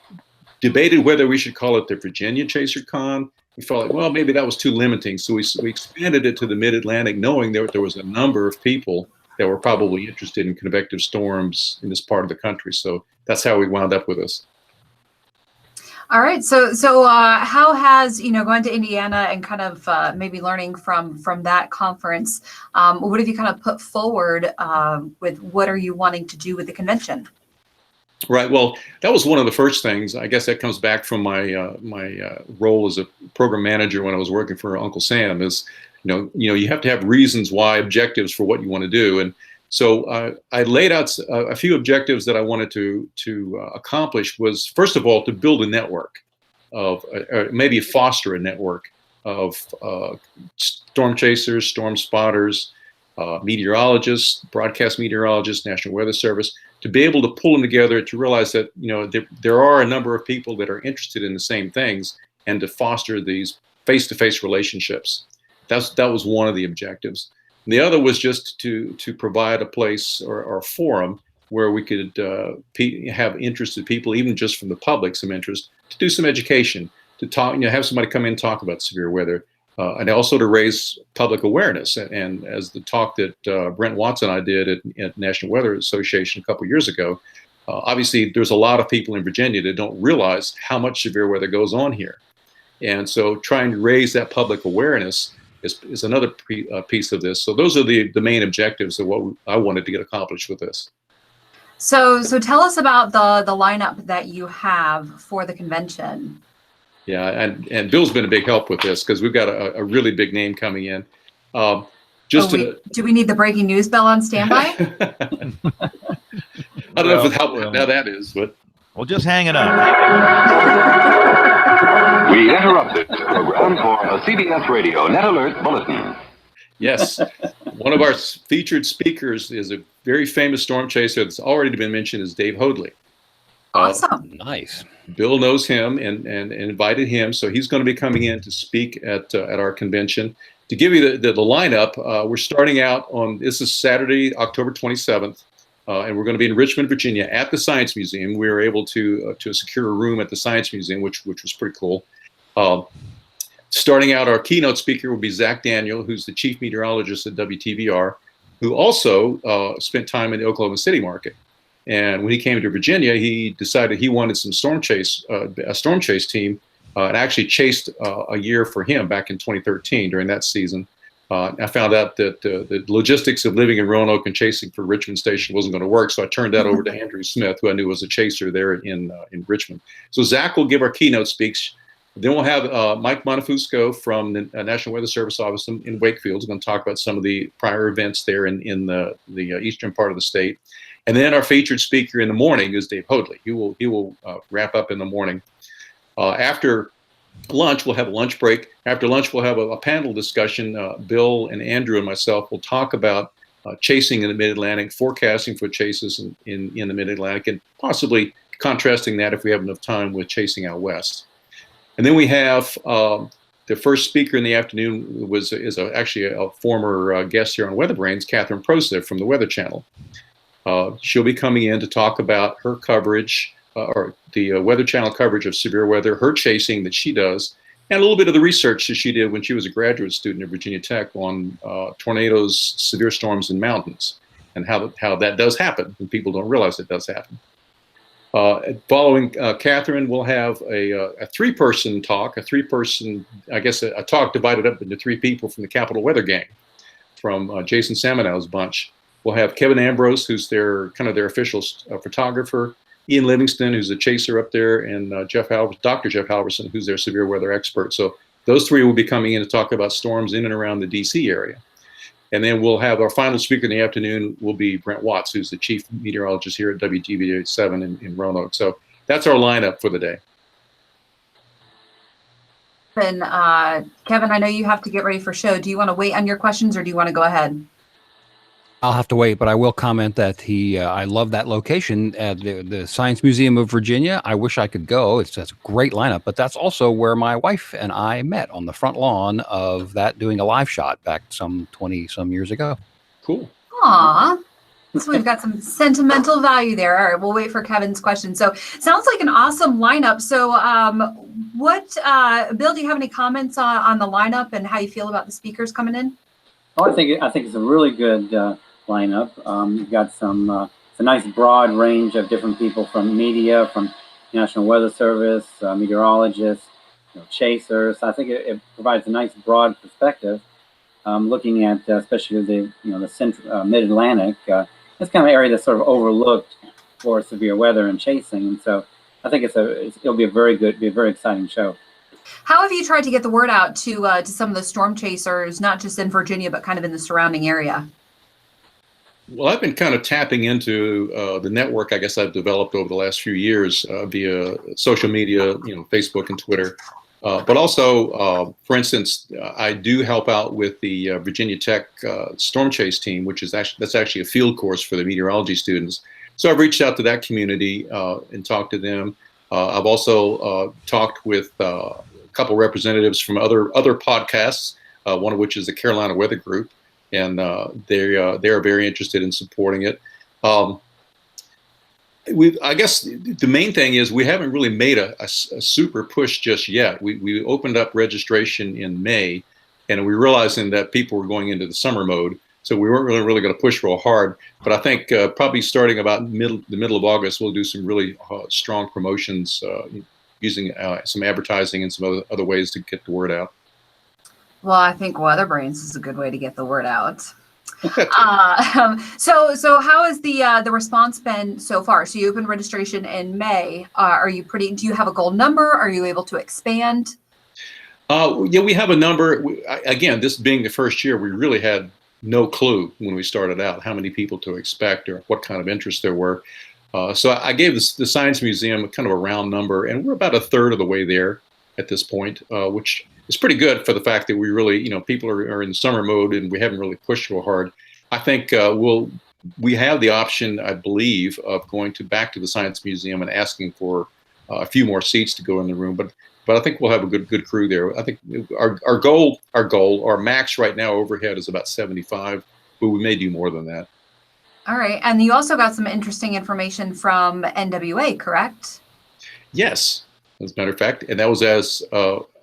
[SPEAKER 8] debated whether we should call it the Virginia Chaser Con. We felt like, well, maybe that was too limiting. So we expanded it to the Mid-Atlantic, knowing that there was a number of people that were probably interested in convective storms in this part of the country. So that's how we wound up with this.
[SPEAKER 10] All right. So how has, going to Indiana and kind of maybe learning from that conference, what have you kind of put forward with what are you wanting to do with the convention?
[SPEAKER 8] Right. Well, that was one of the first things. I guess that comes back from my role as a program manager when I was working for Uncle Sam. Is you have to have reasons why, objectives for what you want to do, and so I laid out a few objectives that I wanted to accomplish. Was first of all to build a network of maybe foster a network of storm chasers, storm spotters, meteorologists, broadcast meteorologists, National Weather Service, to be able to pull them together, to realize that there are a number of people that are interested in the same things, and to foster these face-to-face relationships. That was one of the objectives. And the other was just to provide a place or a forum where we could have interested people, even just from the public, some interest, to do some education, to talk, have somebody come in and talk about severe weather, and also to raise public awareness. And as the talk that Brent Watson and I did at National Weather Association a couple of years ago, obviously there's a lot of people in Virginia that don't realize how much severe weather goes on here. And so trying to raise that public awareness is another piece of this. So those are the main objectives of what I wanted to get accomplished with this.
[SPEAKER 10] So tell us about the lineup that you have for the convention.
[SPEAKER 8] Yeah, and Bill's been a big help with this because we've got a really big name coming in.
[SPEAKER 10] Do we need the breaking news bell on standby?
[SPEAKER 8] I don't know how that is, but
[SPEAKER 1] we'll just hang it up.
[SPEAKER 11] We interrupt this program for a CBS Radio Net Alert Bulletin.
[SPEAKER 8] Yes, one of our featured speakers is a very famous storm chaser that's already been mentioned, is Dave Hoadley.
[SPEAKER 10] Awesome.
[SPEAKER 7] Nice.
[SPEAKER 8] Bill knows him and invited him, so he's going to be coming in to speak at our convention. To give you the lineup, we're starting out this is Saturday, October 27th, and we're going to be in Richmond, Virginia, at the Science Museum. We were able to secure a room at the Science Museum, which was pretty cool. Starting out, our keynote speaker will be Zach Daniel, who's the chief meteorologist at WTVR, who also spent time in the Oklahoma City market. And when he came to Virginia, he decided he wanted some a storm chase team, and actually chased a year for him back in 2013 during that season. I found out that the logistics of living in Roanoke and chasing for Richmond Station wasn't going to work, so I turned that over to Andrew Smith, who I knew was a chaser there in Richmond. So Zach will give our keynote speech. Then we'll have Mike Monefusco from the National Weather Service office in Wakefield. He's going to talk about some of the prior events there in the eastern part of the state. And then our featured speaker in the morning is Dave Hoadley. He will wrap up in the morning. After lunch, we'll have a lunch break. After lunch, we'll have a panel discussion. Bill and Andrew and myself will talk about chasing in the Mid-Atlantic, forecasting for chases in the Mid-Atlantic, and possibly contrasting that, if we have enough time, with chasing out west. And then we have the first speaker in the afternoon is actually a former guest here on WeatherBrains, Catherine Proseth from the Weather Channel. She'll be coming in to talk about her coverage, or the Weather Channel coverage of severe weather, her chasing that she does, and a little bit of the research that she did when she was a graduate student at Virginia Tech on tornadoes, severe storms in mountains, and how that does happen, and people don't realize it does happen. Following Catherine, we'll have a three-person talk, a talk divided up into three people from the Capital Weather Gang, from Jason Samanow's bunch. We'll have Kevin Ambrose, who's their official photographer, Ian Livingston, who's a chaser up there, and Dr. Jeff Halverson, who's their severe weather expert. So those three will be coming in to talk about storms in and around the DC area. And then we'll have our final speaker in the afternoon will be Brent Watts, who's the chief meteorologist here at WGBH7 in Roanoke. So that's our lineup for the day.
[SPEAKER 10] And Kevin, I know you have to get ready for show. Do you want to wait on your questions, or do you want to go ahead?
[SPEAKER 7] I'll have to wait, but I will comment that I love that location at the Science Museum of Virginia. I wish I could go. That's a great lineup, but that's also where my wife and I met, on the front lawn of that, doing a live shot back some 20-some years ago.
[SPEAKER 8] Cool.
[SPEAKER 10] Aw. So we've got some sentimental value there. All right, we'll wait for Kevin's question. So sounds like an awesome lineup. So Bill, do you have any comments on the lineup and how you feel about the speakers coming in?
[SPEAKER 9] Oh, I think it's a really good lineup. You've got it's a nice broad range of different people, from media, from National Weather Service, meteorologists, chasers. I think it provides a nice broad perspective, looking at especially the central mid-Atlantic. It's kind of an area that's sort of overlooked for severe weather and chasing, and so I think it'll be a very exciting show.
[SPEAKER 10] How have you tried to get the word out to some of the storm chasers, not just in Virginia, but kind of in the surrounding area?
[SPEAKER 8] Well, I've been kind of tapping into the network, I guess, I've developed over the last few years via social media, Facebook and Twitter. But also, for instance, I do help out with the Virginia Tech Storm Chase team, that's actually a field course for the meteorology students. So I've reached out to that community and talked to them. I've also talked with a couple representatives from other podcasts, one of which is the Carolina Weather Group, and they are very interested in supporting it. I guess the main thing is we haven't really made a super push just yet. We opened up registration in May, and we realizing that people were going into the summer mode, so we weren't really going to push real hard. But I think probably starting about the middle of August, we'll do some really strong promotions using some advertising and some other ways to get the word out.
[SPEAKER 10] Well, I think WeatherBrains is a good way to get the word out. So how has the response been so far? So you opened registration in May. Do you have a goal number? Are you able to expand?
[SPEAKER 8] Yeah, we have a number. Again, this being the first year, we really had no clue when we started out how many people to expect or what kind of interest there were. So I gave the Science Museum kind of a round number, and we're about a third of the way there at this point, which is pretty good for the fact that we really, people are in summer mode and we haven't really pushed real hard. I think we have the option, I believe, of going back to the Science Museum and asking for a few more seats to go in the room. But I think we'll have a good crew there. I think our max right now overhead is about 75, but we may do more than that.
[SPEAKER 10] All right. And you also got some interesting information from NWA, correct?
[SPEAKER 8] Yes, as a matter of fact. And that was as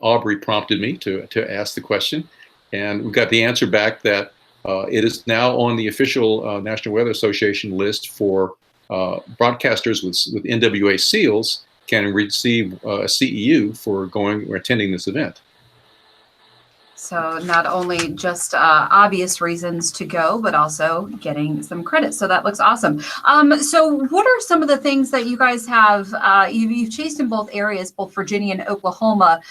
[SPEAKER 8] Aubrey prompted me to ask the question. And we got the answer back that it is now on the official National Weather Association list for broadcasters with NWA seals can receive a CEU for going or attending this event.
[SPEAKER 10] So not only just obvious reasons to go, but also getting some credit. So that looks awesome. So what are some of the things that you guys have, you've chased in both areas, both Virginia and Oklahoma,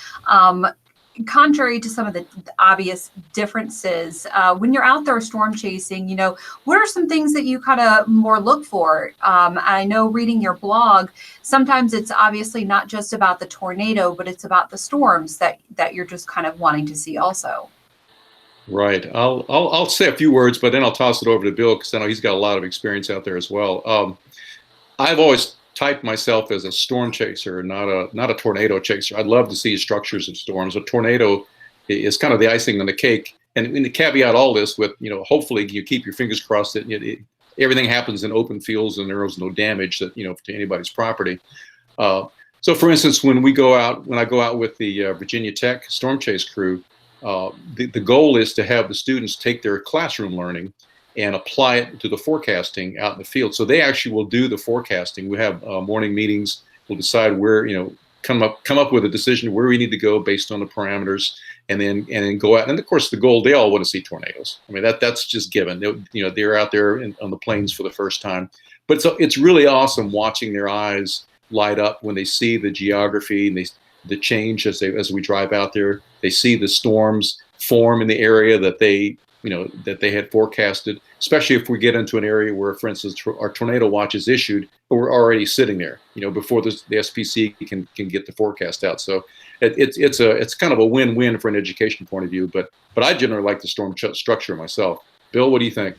[SPEAKER 10] contrary to some of the obvious differences, when you're out there storm chasing, what are some things that you kind of more look for? I know reading your blog, sometimes it's obviously not just about the tornado, but it's about the storms that you're just kind of wanting to see also.
[SPEAKER 8] Right. I'll say a few words, but then I'll toss it over to Bill because I know he's got a lot of experience out there as well. I've always type myself as a storm chaser, not a tornado chaser. I'd love to see structures of storms. A tornado is kind of the icing on the cake. And to caveat all this with, hopefully you keep your fingers crossed that everything happens in open fields and there is no damage that, to anybody's property. So, for instance, when I go out with the Virginia Tech Storm Chase crew, the goal is to have the students take their classroom learning and apply it to the forecasting out in the field. So they actually will do the forecasting. We have morning meetings. We'll decide where, come up with a decision where we need to go based on the parameters, and then go out. And of course, the goal, they all want to see tornadoes. I mean, that's just given. They're out there on the plains for the first time. But it's really awesome watching their eyes light up when they see the geography and the change as we drive out there. They see the storms form in the area that they had forecasted, especially if we get into an area where, for instance, our tornado watch is issued, but we're already sitting there, before the SPC can get the forecast out. So it's kind of a win-win for an education point of view, but I generally like the storm structure myself. Bill, what do you think?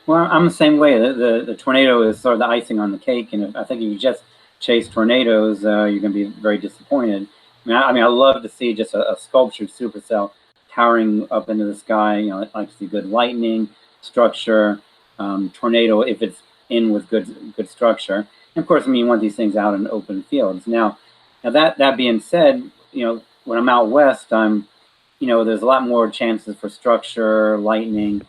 [SPEAKER 9] Well, I'm the same way. The tornado is sort of the icing on the cake, and I think if you just chase tornadoes, you're going to be very disappointed. I mean, I love to see just a sculptured supercell towering up into the sky. I like to see good lightning structure, tornado if it's in with good structure. And of course, you want these things out in open fields. Now that being said, when I'm out west, there's a lot more chances for structure, lightning.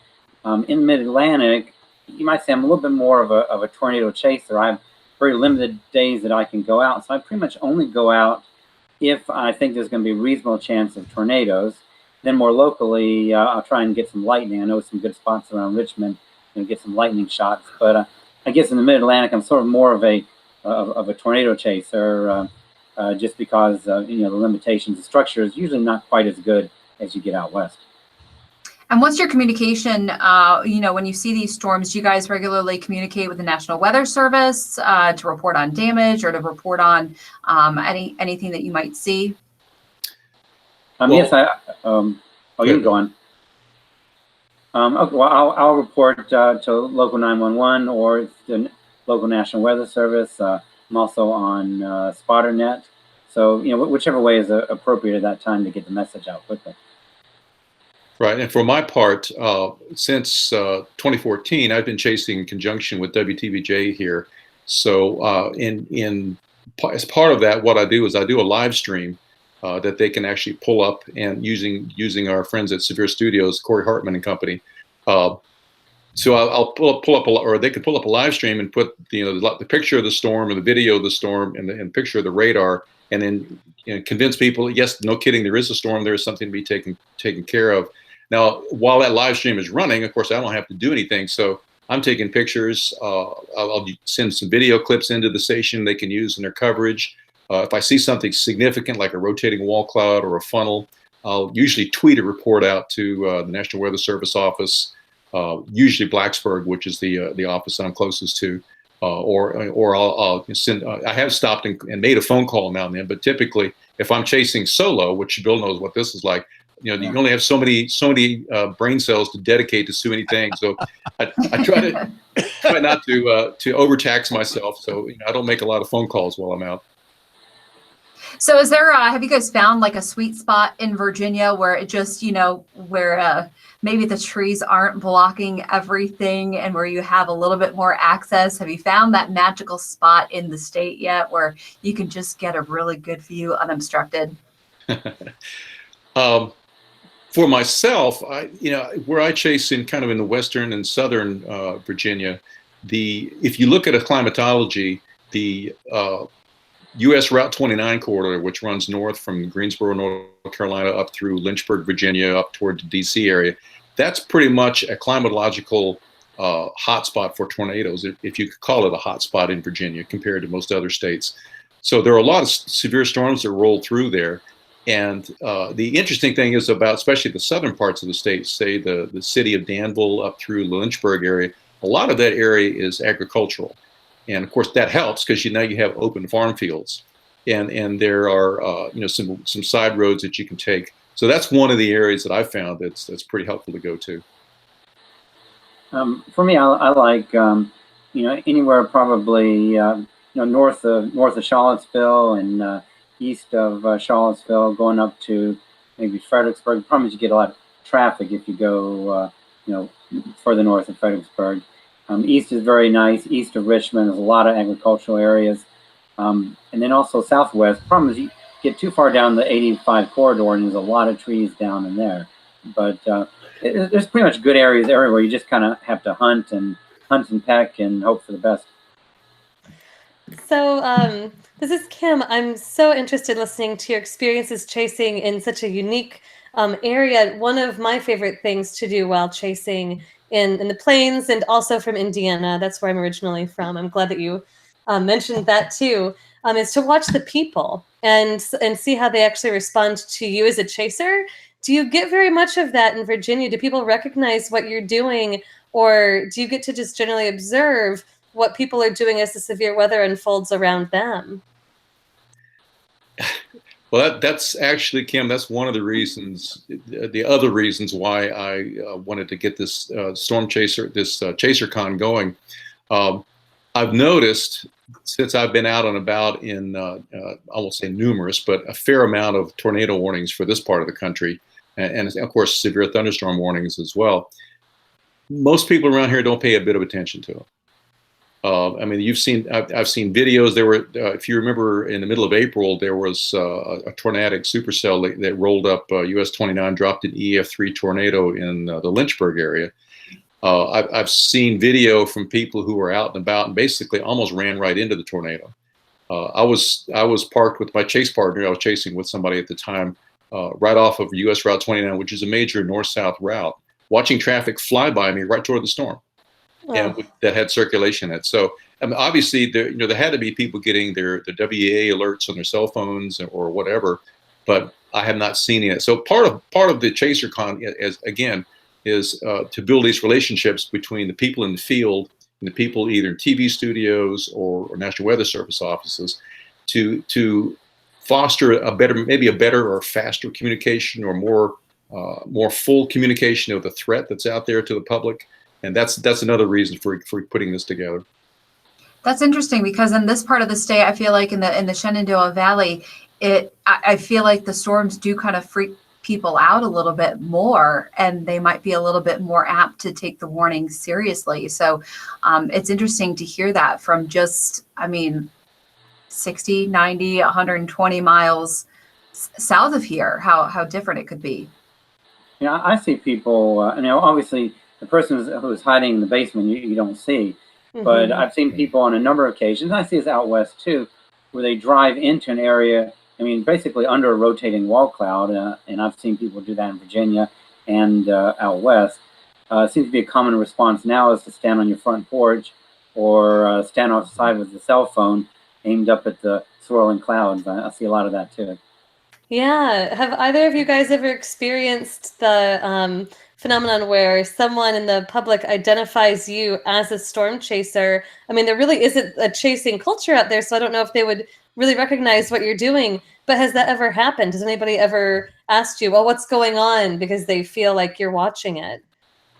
[SPEAKER 9] In Mid-Atlantic, you might say I'm a little bit more of a tornado chaser. I have very limited days that I can go out, so I pretty much only go out if I think there's going to be a reasonable chance of tornadoes. Then more locally, I'll try and get some lightning. I know some good spots around Richmond, get some lightning shots. But I guess in the Mid-Atlantic, I'm sort of more of a tornado chaser, just because the limitations. The structure is usually not quite as good as you get out west.
[SPEAKER 10] And what's your communication, when you see these storms, do you guys regularly communicate with the National Weather Service to report on damage or to report on anything that you might see?
[SPEAKER 9] Yes, you can go on. Okay, well, I'll report to local 911 or the local National Weather Service. I'm also on SpotterNet. So, whichever way is appropriate at that time to get the message out quickly.
[SPEAKER 8] Right, and for my part, since 2014, I've been chasing in conjunction with WTVJ here. So, as part of that, what I do is I do a live stream that they can actually pull up, and using our friends at Severe Studios, Corey Hartman and company. So I'll pull up, or they can pull up a live stream and put the picture of the storm or the video of the storm and picture of the radar, and then convince people, yes, no kidding, there is a storm, there is something to be taken care of. Now, while that live stream is running, of course, I don't have to do anything. So I'm taking pictures. I'll send some video clips into the station they can use in their coverage. If I see something significant like a rotating wall cloud or a funnel, I'll usually tweet a report out to the National Weather Service office, usually Blacksburg, which is the office I'm closest to, or I'll send. I have stopped and made a phone call now and then, but typically, if I'm chasing solo, which Bill knows what this is like, you only have so many brain cells to dedicate to so many things. So I try not to overtax myself. So I don't make a lot of phone calls while I'm out.
[SPEAKER 10] So is there, have you guys found like a sweet spot in Virginia where it just, where maybe the trees aren't blocking everything and where you have a little bit more access? Have you found that magical spot in the state yet where you can just get a really good view unobstructed?
[SPEAKER 8] For myself, where I chase in kind of in the western and southern Virginia, if you look at a climatology, the U.S. Route 29 corridor, which runs north from Greensboro, North Carolina, up through Lynchburg, Virginia, up toward the D.C. area, that's pretty much a climatological hotspot for tornadoes, if you could call it a hotspot in Virginia compared to most other states. So there are a lot of severe storms that roll through there. And the interesting thing is about, especially the southern parts of the state, say the city of Danville up through the Lynchburg area, a lot of that area is agricultural. And of course that helps because you have open farm fields, and there are some side roads that you can take. So that's one of the areas that I found that's pretty helpful to go to.
[SPEAKER 9] For me, I like anywhere probably north of Charlottesville and east of Charlottesville, going up to maybe Fredericksburg. Probably you get a lot of traffic if you go further north of Fredericksburg. East is very nice. East of Richmond, there's a lot of agricultural areas. And then also southwest. Problem is you get too far down the 85 corridor and there's a lot of trees down in there. But there's pretty much good areas everywhere. You just kind of have to hunt and peck and hope for the best.
[SPEAKER 6] So, this is Kim. I'm so interested listening to your experiences chasing in such a unique area. One of my favorite things to do while chasing in the plains and also from Indiana, that's where I'm originally from. I'm glad that you mentioned that too, is to watch the people and see how they actually respond to you as a chaser. Do you get very much of that in Virginia? Do people recognize what you're doing, or do you get to just generally observe what people are doing as the severe weather unfolds around them?
[SPEAKER 8] Well, that's actually, Kim, that's one of the reasons, the other reasons why I wanted to get this storm chaser, this ChaserCon going. I've noticed since I've been out and about in, I won't say numerous, but a fair amount of tornado warnings for this part of the country, and of course, severe thunderstorm warnings as well. Most people around here don't pay a bit of attention to them. I mean, I've seen videos. There were, if you remember, in the middle of April, there was a tornadic supercell that rolled up US 29, dropped an EF3 tornado in the Lynchburg area. I've seen video from people who were out and about and basically almost ran right into the tornado. I was parked with my chase partner. I was chasing with somebody at the time, right off of US Route 29, which is a major north-south route, watching traffic fly by me right toward the storm. And that had circulation in it. So I mean, obviously, there had to be people getting their WEA alerts on their cell phones or whatever, but I have not seen it. So part of the ChaserCon is to build these relationships between the people in the field and the people either in TV studios or National Weather Service offices to foster maybe a better or faster communication or more full communication of the threat that's out there to the public. And that's another reason for putting this together.
[SPEAKER 10] That's interesting because in this part of the state, I feel like in the Shenandoah Valley, I feel like the storms do kind of freak people out a little bit more, and they might be a little bit more apt to take the warning seriously. So it's interesting to hear that from just, 60, 90, 120 miles south of here, how different it could be.
[SPEAKER 9] Yeah, I see people, obviously the person who's hiding in the basement, you don't see. Mm-hmm. But I've seen people on a number of occasions, I see this out west too, where they drive into an area, basically under a rotating wall cloud. And I've seen people do that in Virginia and out west. It seems to be a common response now is to stand on your front porch or stand outside with the cell phone aimed up at the swirling clouds. I see a lot of that too.
[SPEAKER 6] Yeah. Have either of you guys ever experienced the phenomenon where someone in the public identifies you as a storm chaser? There really isn't a chasing culture out there, so I don't know if they would really recognize what you're doing. But has that ever happened? Has anybody ever asked you, well, what's going on? Because they feel like you're watching it.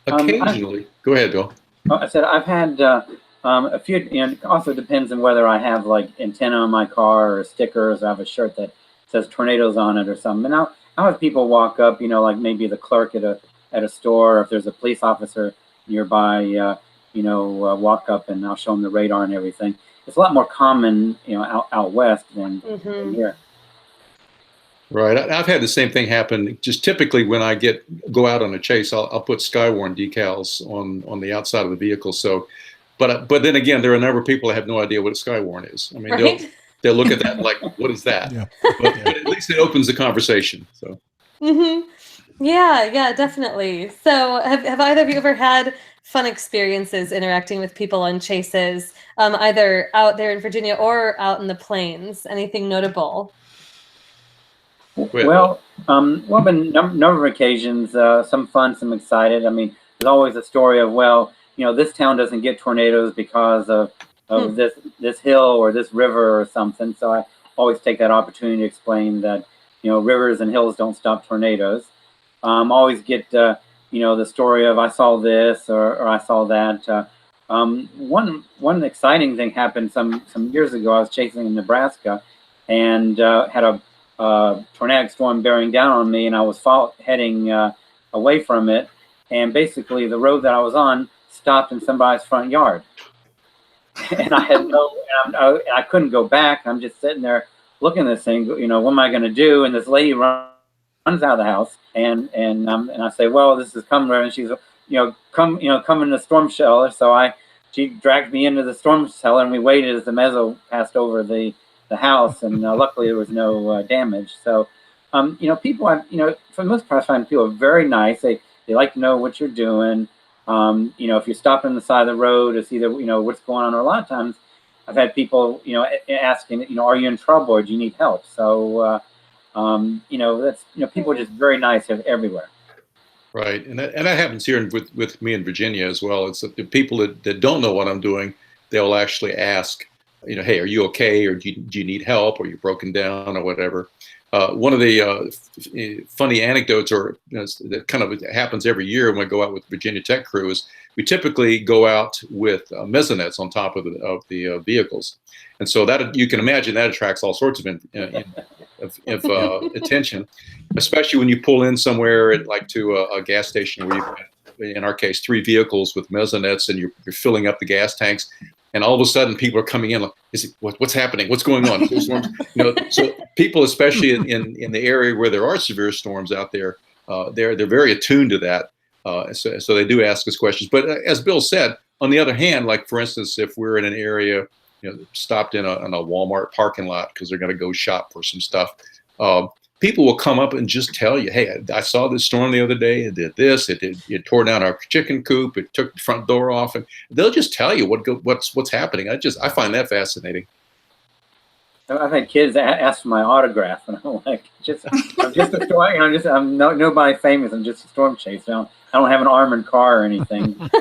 [SPEAKER 8] Occasionally. Go ahead, Bill.
[SPEAKER 9] I said I've had a few, it also depends on whether I have like antenna on my car or stickers. I have a shirt that says tornadoes on it or something. And I'll have people walk up, like maybe the clerk at a store, or if there's a police officer nearby, walk up and I'll show them the radar and everything. It's a lot more common, out west than here.
[SPEAKER 8] Right. I've had the same thing happen. Just typically when I go out on a chase, I'll put Skywarn decals on the outside of the vehicle. So, but then again, there are a number of people that have no idea what a Skywarn is.
[SPEAKER 6] Right?
[SPEAKER 8] They'll look at that like, what is that? Yeah. But at least it opens the conversation. So.
[SPEAKER 6] Mm-hmm. Yeah, definitely. So have either of you ever had fun experiences interacting with people on chases, either out there in Virginia or out in the plains? Anything notable?
[SPEAKER 9] Well, I've been number of occasions, some fun, some excited. There's always a story of, this town doesn't get tornadoes because of this hill or this river or something. So I always take that opportunity to explain that, rivers and hills don't stop tornadoes. Always get, the story of I saw this or I saw that. One exciting thing happened some years ago. I was chasing in Nebraska and had a tornadic storm bearing down on me, and I was heading away from it. And basically the road that I was on stopped in somebody's front yard. and I had I couldn't go back. I'm just sitting there looking at this thing. You know, what am I going to do? And this lady runs out of the house, and I say, well, this is coming, and she's, come in the storm shelter. So she dragged me into the storm cellar, and we waited as the mezzo passed over the house, and luckily there was no damage. So, people, for the most part, I find people are very nice. They like to know what you're doing. If you're stopping on the side of the road, it's either, what's going on. Or a lot of times I've had people, asking, are you in trouble or do you need help? So, that's, people are just very nice everywhere.
[SPEAKER 8] Right. And that happens here with me in Virginia as well. It's the people that don't know what I'm doing, they'll actually ask, hey, are you okay? Or do you need help? Or you're broken down or whatever. One of the funny anecdotes, or that kind of happens every year when I go out with Virginia Tech crew, is we typically go out with mezzonettes on top of the vehicles, and so that you can imagine that attracts all sorts of attention, especially when you pull in somewhere to a gas station where you've, in our case, 3 vehicles with mezzonettes, and you're filling up the gas tanks. And all of a sudden, people are coming in like, what's happening? What's going on? So people, especially in the area where there are severe storms out there, they're very attuned to that. So they do ask us questions. But as Bill said, on the other hand, like for instance, if we're in an area, stopped in a Walmart parking lot because they're going to go shop for some stuff, people will come up and just tell you, hey, I saw this storm the other day. It did this. It tore down our chicken coop. It took the front door off, and they'll just tell you what's happening. I find that fascinating.
[SPEAKER 9] I've had kids ask for my autograph, and I'm like, I'm just a storm. I'm nobody famous. I'm just a storm chaser. I don't have an armored car or anything. But,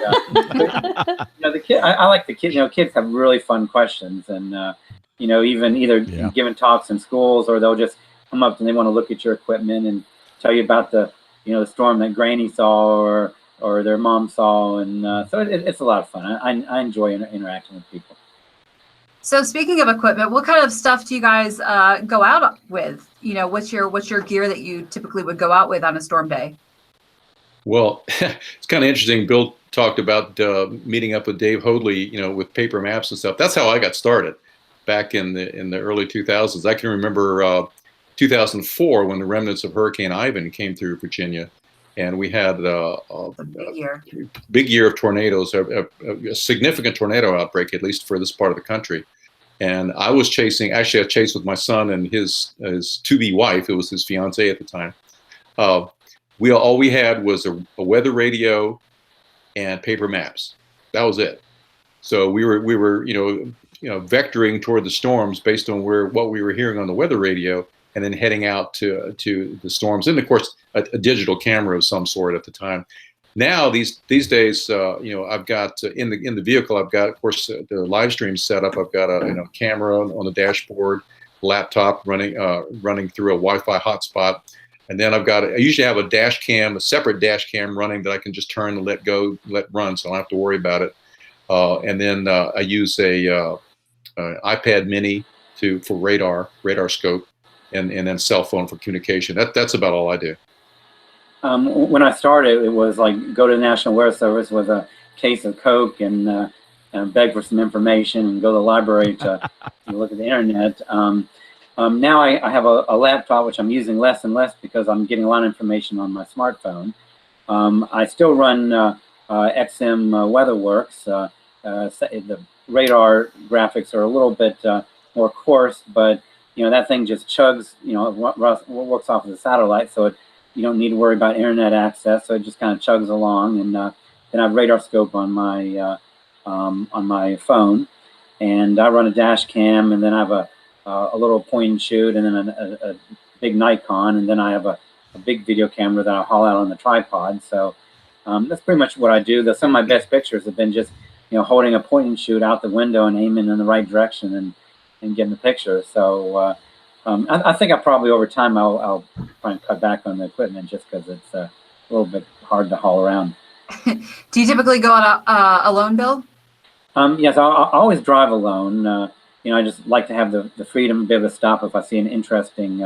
[SPEAKER 9] the kid, I like the kids. Kids have really fun questions, and even either giving talks in schools, or they'll just come up and they want to look at your equipment and tell you about the the storm that Granny saw or their mom saw, and so it's a lot of fun. I enjoy interacting with people.
[SPEAKER 10] So speaking of equipment, what kind of stuff do you guys go out with? What's your gear that you typically would go out with on a storm day?
[SPEAKER 8] Well, it's kind of interesting. Bill talked about meeting up with Dave Hoadley, with paper maps and stuff. That's how I got started back in the early 2000s. I can remember 2004 when the remnants of Hurricane Ivan came through Virginia, and we had a big year of tornadoes, a significant tornado outbreak, at least for this part of the country. And I was chasing, actually I chased with my son and his to-be wife. It was his fiance at the time. All we had was a weather radio and paper maps. That was it. So we were vectoring toward the storms based on what we were hearing on the weather radio, and then heading out to the storms. And of course, a digital camera of some sort at the time. Now these days, I've got in the vehicle, I've got, of course, the live stream setup. I've got a camera on the dashboard, laptop running through a Wi-Fi hotspot, and then I usually have a separate dash cam running that I can just turn and let run, so I don't have to worry about it. And then I use a iPad Mini for radar scope, and then cell phone for communication. That's about all I do.
[SPEAKER 9] When I started, it was like go to the National Weather Service with a case of Coke and beg for some information, and go to the library to look at the internet. Now I have a laptop, which I'm using less and less because I'm getting a lot of information on my smartphone. I still run XM WeatherWorks. The radar graphics are a little bit more coarse, but that thing just chugs. Works off of the satellite, so you don't need to worry about internet access. So it just kind of chugs along, and then I have radar scope on my phone, and I run a dash cam, and then I have a little point and shoot, and then a big Nikon, and then I have a big video camera that I haul out on the tripod. So that's pretty much what I do. Some of my best pictures have been just holding a point and shoot out the window and aiming in the right direction and getting the picture. So I think probably over time I'll try and cut back on the equipment, just because it's a little bit hard to haul around.
[SPEAKER 10] Do you typically go out alone, Bill?
[SPEAKER 9] Yes, I always drive alone. I just like to have the freedom to be able to stop if I see an interesting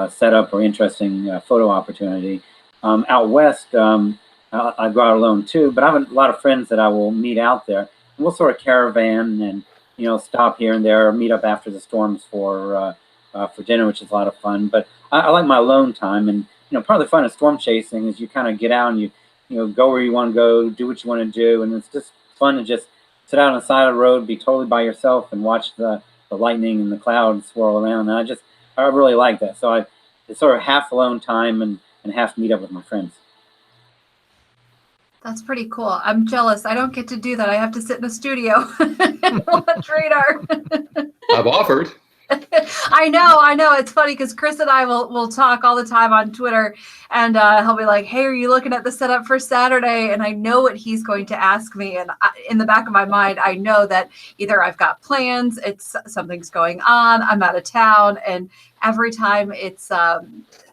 [SPEAKER 9] setup or interesting photo opportunity. Out west, I go out alone too, but I have a lot of friends that I will meet out there. we'll sort of caravan and, you know, stop here and there, or meet up after the storms for dinner, which is a lot of fun. But I like my alone time, and you know, part of the fun of storm chasing is you kind of get out and you know, go where you want to go, do what you want to do, and it's just fun to just sit out on the side of the road, be totally by yourself, and watch the lightning and the clouds swirl around. And I really like that. So it's sort of half alone time and half meet up with my friends.
[SPEAKER 10] That's pretty cool. I'm jealous. I don't get to do that. I have to sit in a studio and watch radar.
[SPEAKER 8] I've offered.
[SPEAKER 10] I know. It's funny because Chris and I will talk all the time on Twitter, and he'll be like, "Hey, are you looking at the setup for Saturday?" And I know what he's going to ask me, and in the back of my mind, I know that either I've got plans, something's going on, I'm out of town, and every time it's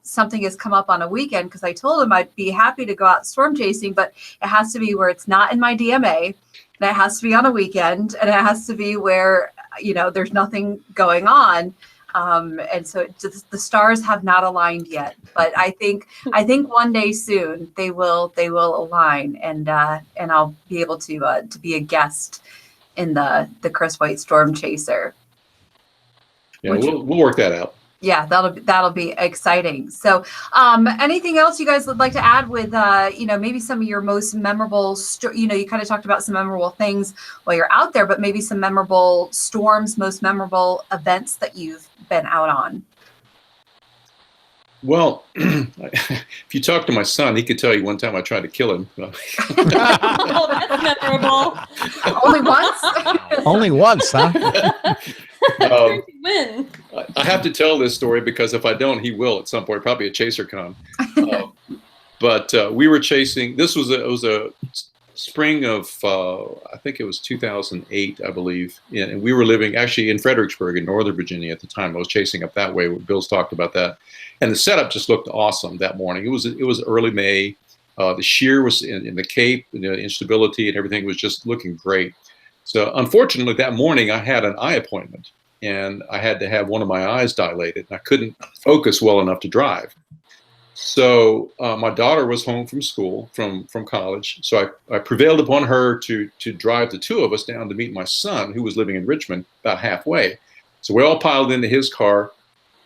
[SPEAKER 10] something has come up on a weekend, because I told him I'd be happy to go out storm chasing, but it has to be where it's not in my DMA, and it has to be on a weekend, and it has to be where, you know, there's nothing going on. And so the stars have not aligned yet, but I think one day soon they will align, and I'll be able to be a guest in the Chris White Storm Chaser.
[SPEAKER 8] Yeah, we'll work that out.
[SPEAKER 10] Yeah, that'll be exciting. So, anything else you guys would like to add with, you know, maybe some of your most memorable, you know, you kind of talked about some memorable things while you're out there, but maybe some memorable storms, most memorable events that you've been out on.
[SPEAKER 8] Well, if you talk to my son, he could tell you one time I tried to kill him.
[SPEAKER 6] Oh, that's memorable.
[SPEAKER 10] Only once?
[SPEAKER 2] Only once, huh?
[SPEAKER 6] Win.
[SPEAKER 8] I have to tell this story because if I don't, he will at some point, probably at ChaserCon. But we were chasing. It was a spring of I think it was 2008, I believe, and we were living actually in Fredericksburg in Northern Virginia at the time. I was chasing up that way. Bill's talked about that, and the setup just looked awesome that morning. It was early May. The shear was in the Cape, and the instability and everything was just looking great. So unfortunately, that morning I had an eye appointment, and I had to have one of my eyes dilated. And I couldn't focus well enough to drive. So my daughter was home from school, from college. So I prevailed upon her to drive the two of us down to meet my son, who was living in Richmond, about halfway. So we all piled into his car,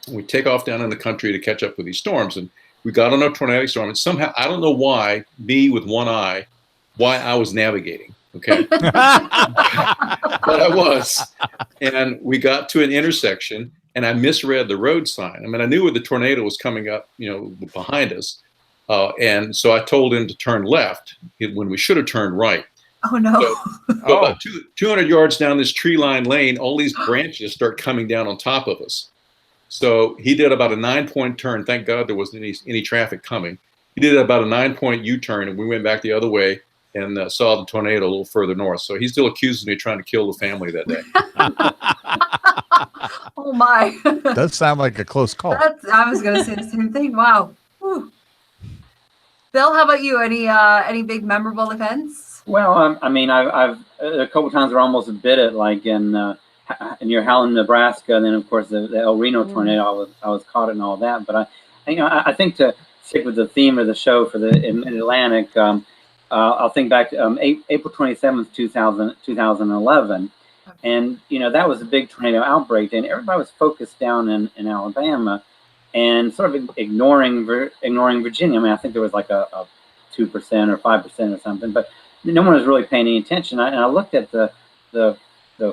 [SPEAKER 8] and we take off down in the country to catch up with these storms. And we got on a tornadic storm, and somehow, I don't know why, me with one eye, why I was navigating. Okay. But I was. And we got to an intersection, and I misread the road sign. I mean, I knew where the tornado was coming up, you know, behind us. And so I told him to turn left when we should have turned right.
[SPEAKER 10] Oh, no.
[SPEAKER 8] So about 200 yards down this tree-lined lane, all these branches start coming down on top of us. So he did about a 9-point turn. Thank God there wasn't any traffic coming. He did about a 9-point U-turn, and we went back the other way and saw the tornado a little further north. So he still accuses me of trying to kill the family that day.
[SPEAKER 10] Oh, my.
[SPEAKER 2] Does sound like a close call.
[SPEAKER 10] I was going to say the same thing. Wow. Whew. Bill, how about you? Any big memorable events?
[SPEAKER 9] Well, I mean, I've a couple times where I almost bit it, like in near Howland, Nebraska, and then of course the El Reno tornado. I was caught in all that. But I think to stick with the theme of the show for the Mid-Atlantic, I'll think back to April 27th, 2011. And, you know, that was a big tornado outbreak, and everybody was focused down in Alabama and sort of ignoring Virginia. I mean, I think there was like a 2% or 5% or something, but no one was really paying any attention. And I looked at the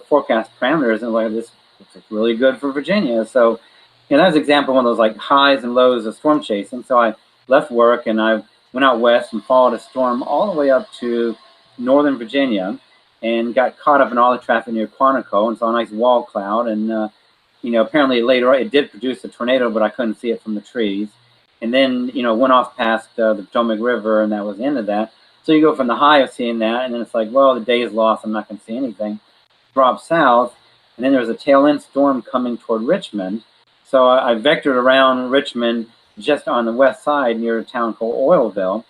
[SPEAKER 9] forecast parameters and like, this looks really good for Virginia. So, you know, that was an example of one of those like highs and lows of storm chasing. So I left work and I went out west and followed a storm all the way up to Northern Virginia and got caught up in all the traffic near Quantico and saw a nice wall cloud. And, you know, apparently later it did produce a tornado, but I couldn't see it from the trees. And then, you know, went off past the Potomac River, and that was the end of that. So you go from the high of seeing that, and then it's like, well, the day is lost. I'm not going to see anything. Drop south, and then there was a tail end storm coming toward Richmond. So I vectored around Richmond just on the west side near a town called Oilville,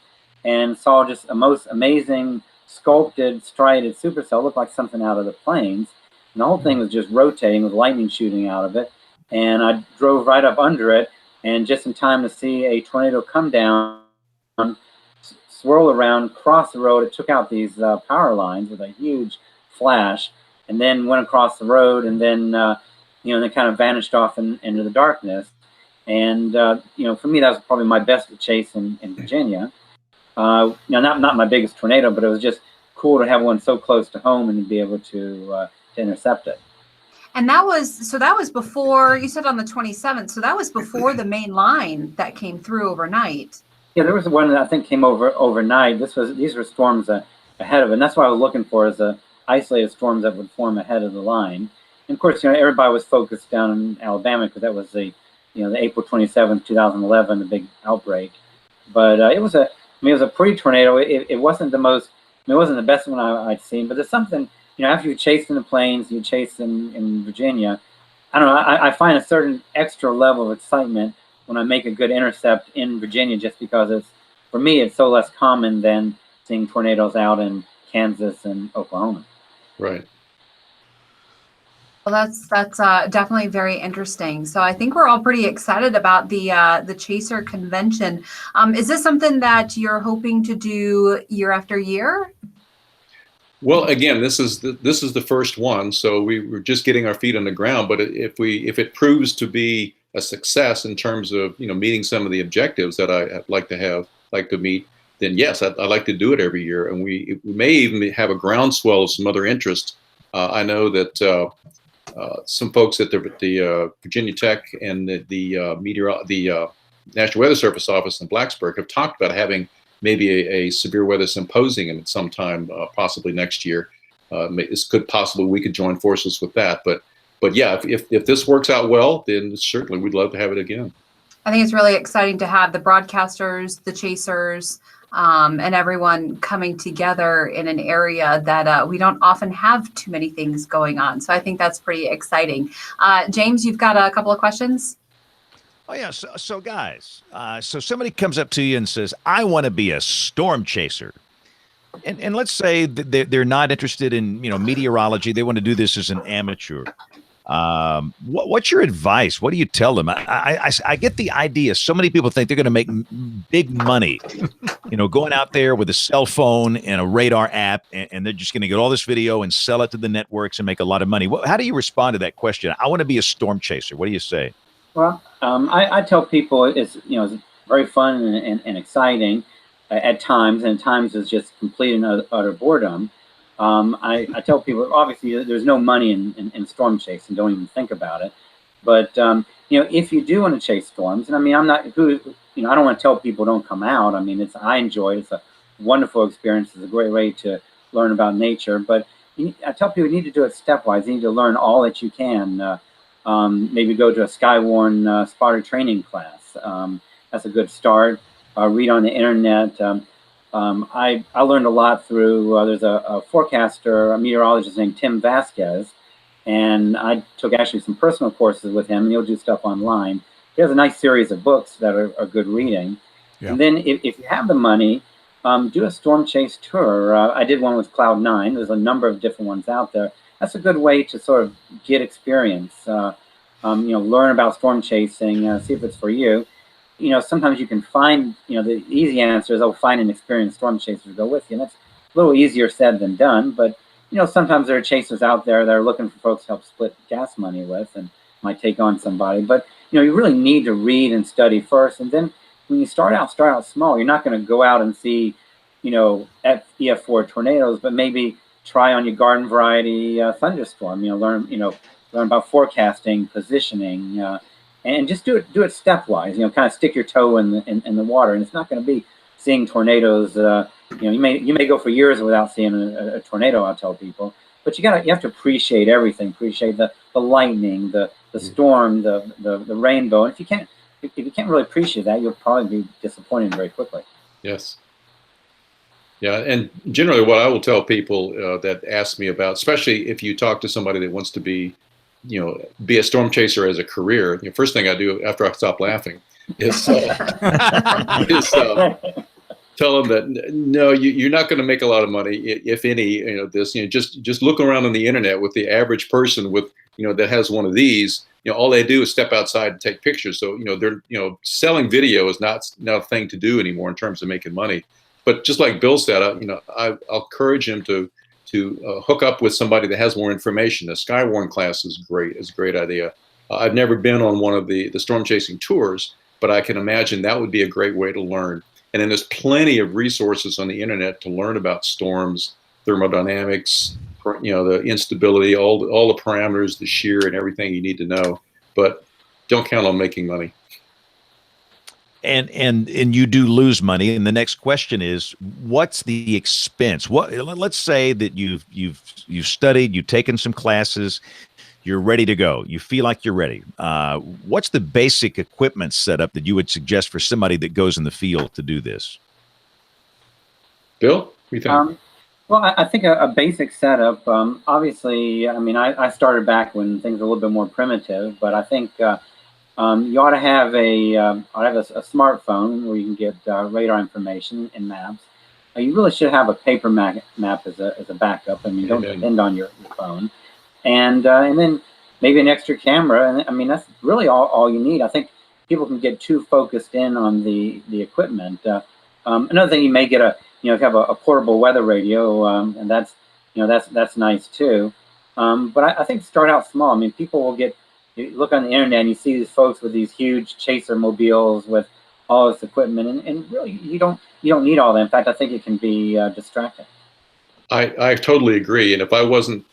[SPEAKER 9] and saw just a most amazing sculpted, striated supercell. Looked like something out of the plains. And the whole thing was just rotating with lightning shooting out of it. And I drove right up under it, and just in time to see a tornado come down, swirl around, cross the road. It took out these power lines with a huge flash, and then went across the road, and then they kind of vanished off into the darkness. And for me, that was probably my best chase in Virginia. Not my biggest tornado, but it was just cool to have one so close to home and to be able to intercept it.
[SPEAKER 10] And that was before, you said on the 27th, so that was before the main line that came through overnight.
[SPEAKER 9] Yeah, there was one that I think came over overnight. These were storms ahead of it. And that's what I was looking for, is isolated storms that would form ahead of the line. And of course, everybody was focused down in Alabama because that was the April 27th, 2011, the big outbreak. But it was a pretty tornado. It wasn't the most, it wasn't the best one I'd seen, but there's something, after you chase in the plains, you chase in Virginia, I don't know, I find a certain extra level of excitement when I make a good intercept in Virginia, just because for me, it's so less common than seeing tornadoes out in Kansas and Oklahoma.
[SPEAKER 8] Right.
[SPEAKER 10] Well, that's definitely very interesting. So I think we're all pretty excited about the Chaser Convention. Is this something that you're hoping to do year after year?
[SPEAKER 8] Well, again, this is the first one, so we're just getting our feet on the ground. But if it proves to be a success in terms of meeting some of the objectives that I'd like to meet, then yes, I'd like to do it every year, and we may even have a groundswell of some other interest. I know that some folks at the Virginia Tech and the National Weather Service office in Blacksburg have talked about having maybe a severe weather symposium at some time, possibly next year. This could possibly, we could join forces with that. But yeah, if this works out well, then certainly we'd love to have it again.
[SPEAKER 10] I think it's really exciting to have the broadcasters, the chasers, and everyone coming together in an area that we don't often have too many things going on. So I think that's pretty exciting. James, you've got a couple of questions?
[SPEAKER 1] Oh, yeah. So guys, so somebody comes up to you and says, I want to be a storm chaser. And let's say that they're not interested in, meteorology. They want to do this as an amateur. What's your advice? What do you tell them? I get the idea. So many people think they're going to make big money, going out there with a cell phone and a radar app, and they're just going to get all this video and sell it to the networks and make a lot of money. How do you respond to that question? I want to be a storm chaser. What do you say?
[SPEAKER 9] Well, I tell people it's very fun and exciting at times, and at times it's just complete and utter boredom. I tell people, obviously, there's no money in storm chasing. Don't even think about it. But if you do want to chase storms, and I'm not I don't want to tell people don't come out. I enjoy it. It's a wonderful experience. It's a great way to learn about nature. But I tell people you need to do it stepwise. You need to learn all that you can. Maybe go to a Skywarn spotter training class. That's a good start. Read on the internet. I learned a lot through, there's a forecaster, a meteorologist named Tim Vasquez, and I took actually some personal courses with him, and he'll do stuff online. He has a nice series of books that are good reading. Yeah. And then if you have the money, do a storm chase tour. I did one with Cloud9. There's a number of different ones out there. That's a good way to sort of get experience, learn about storm chasing, see if it's for you. Sometimes you can find, the easy answer is, find an experienced storm chaser to go with you. And that's a little easier said than done. But, sometimes there are chasers out there that are looking for folks to help split gas money with and might take on somebody. But, you really need to read and study first. And then when you start out small. You're not going to go out and see, EF4 tornadoes, but maybe try on your garden variety thunderstorm. Learn about forecasting, positioning, and just do it stepwise. Kind of stick your toe in the water. And it's not going to be seeing tornadoes. You may go for years without seeing a tornado. I'll tell people, but you have to appreciate everything. Appreciate the lightning, the storm, the rainbow. And if you can't really appreciate that, you'll probably be disappointed very quickly.
[SPEAKER 8] Yes. Yeah, and generally what I will tell people that ask me about, especially if you talk to somebody that wants to be a storm chaser as a career, the first thing I do after I stop laughing is tell them that no, you're not going to make a lot of money, if any. Just look around on the internet with the average person with that has one of these. All they do is step outside and take pictures. So they're selling video is not a thing to do anymore in terms of making money. But just like Bill said, I'll encourage him to hook up with somebody that has more information. The Skywarn class is great. It's a great idea. I've never been on one of the storm chasing tours, but I can imagine that would be a great way to learn. And then there's plenty of resources on the internet to learn about storms, thermodynamics, the instability, all the parameters, the shear, and everything you need to know. But don't count on making money.
[SPEAKER 1] And you do lose money. And the next question is, what's the expense? Let's say that you've studied, you've taken some classes, you're ready to go. You feel like you're ready. What's the basic equipment setup that you would suggest for somebody that goes in the field to do this?
[SPEAKER 8] Bill, what do you think?
[SPEAKER 9] Well, I think a basic setup, obviously, I mean, I started back when things were a little bit more primitive, but I think you ought to have a smartphone where you can get radar information and maps. You really should have a paper map as a backup. I mean, don't depend on your phone. And then maybe an extra camera. And I mean, that's really all you need. I think people can get too focused in on the equipment. Another thing, you may get have a portable weather radio, and that's nice too. But I think start out small. I mean, people will you look on the internet and you see these folks with these huge chaser mobiles with all this equipment, and really you don't need all that. In fact, I think it can be distracting.
[SPEAKER 8] I totally agree. And if I wasn't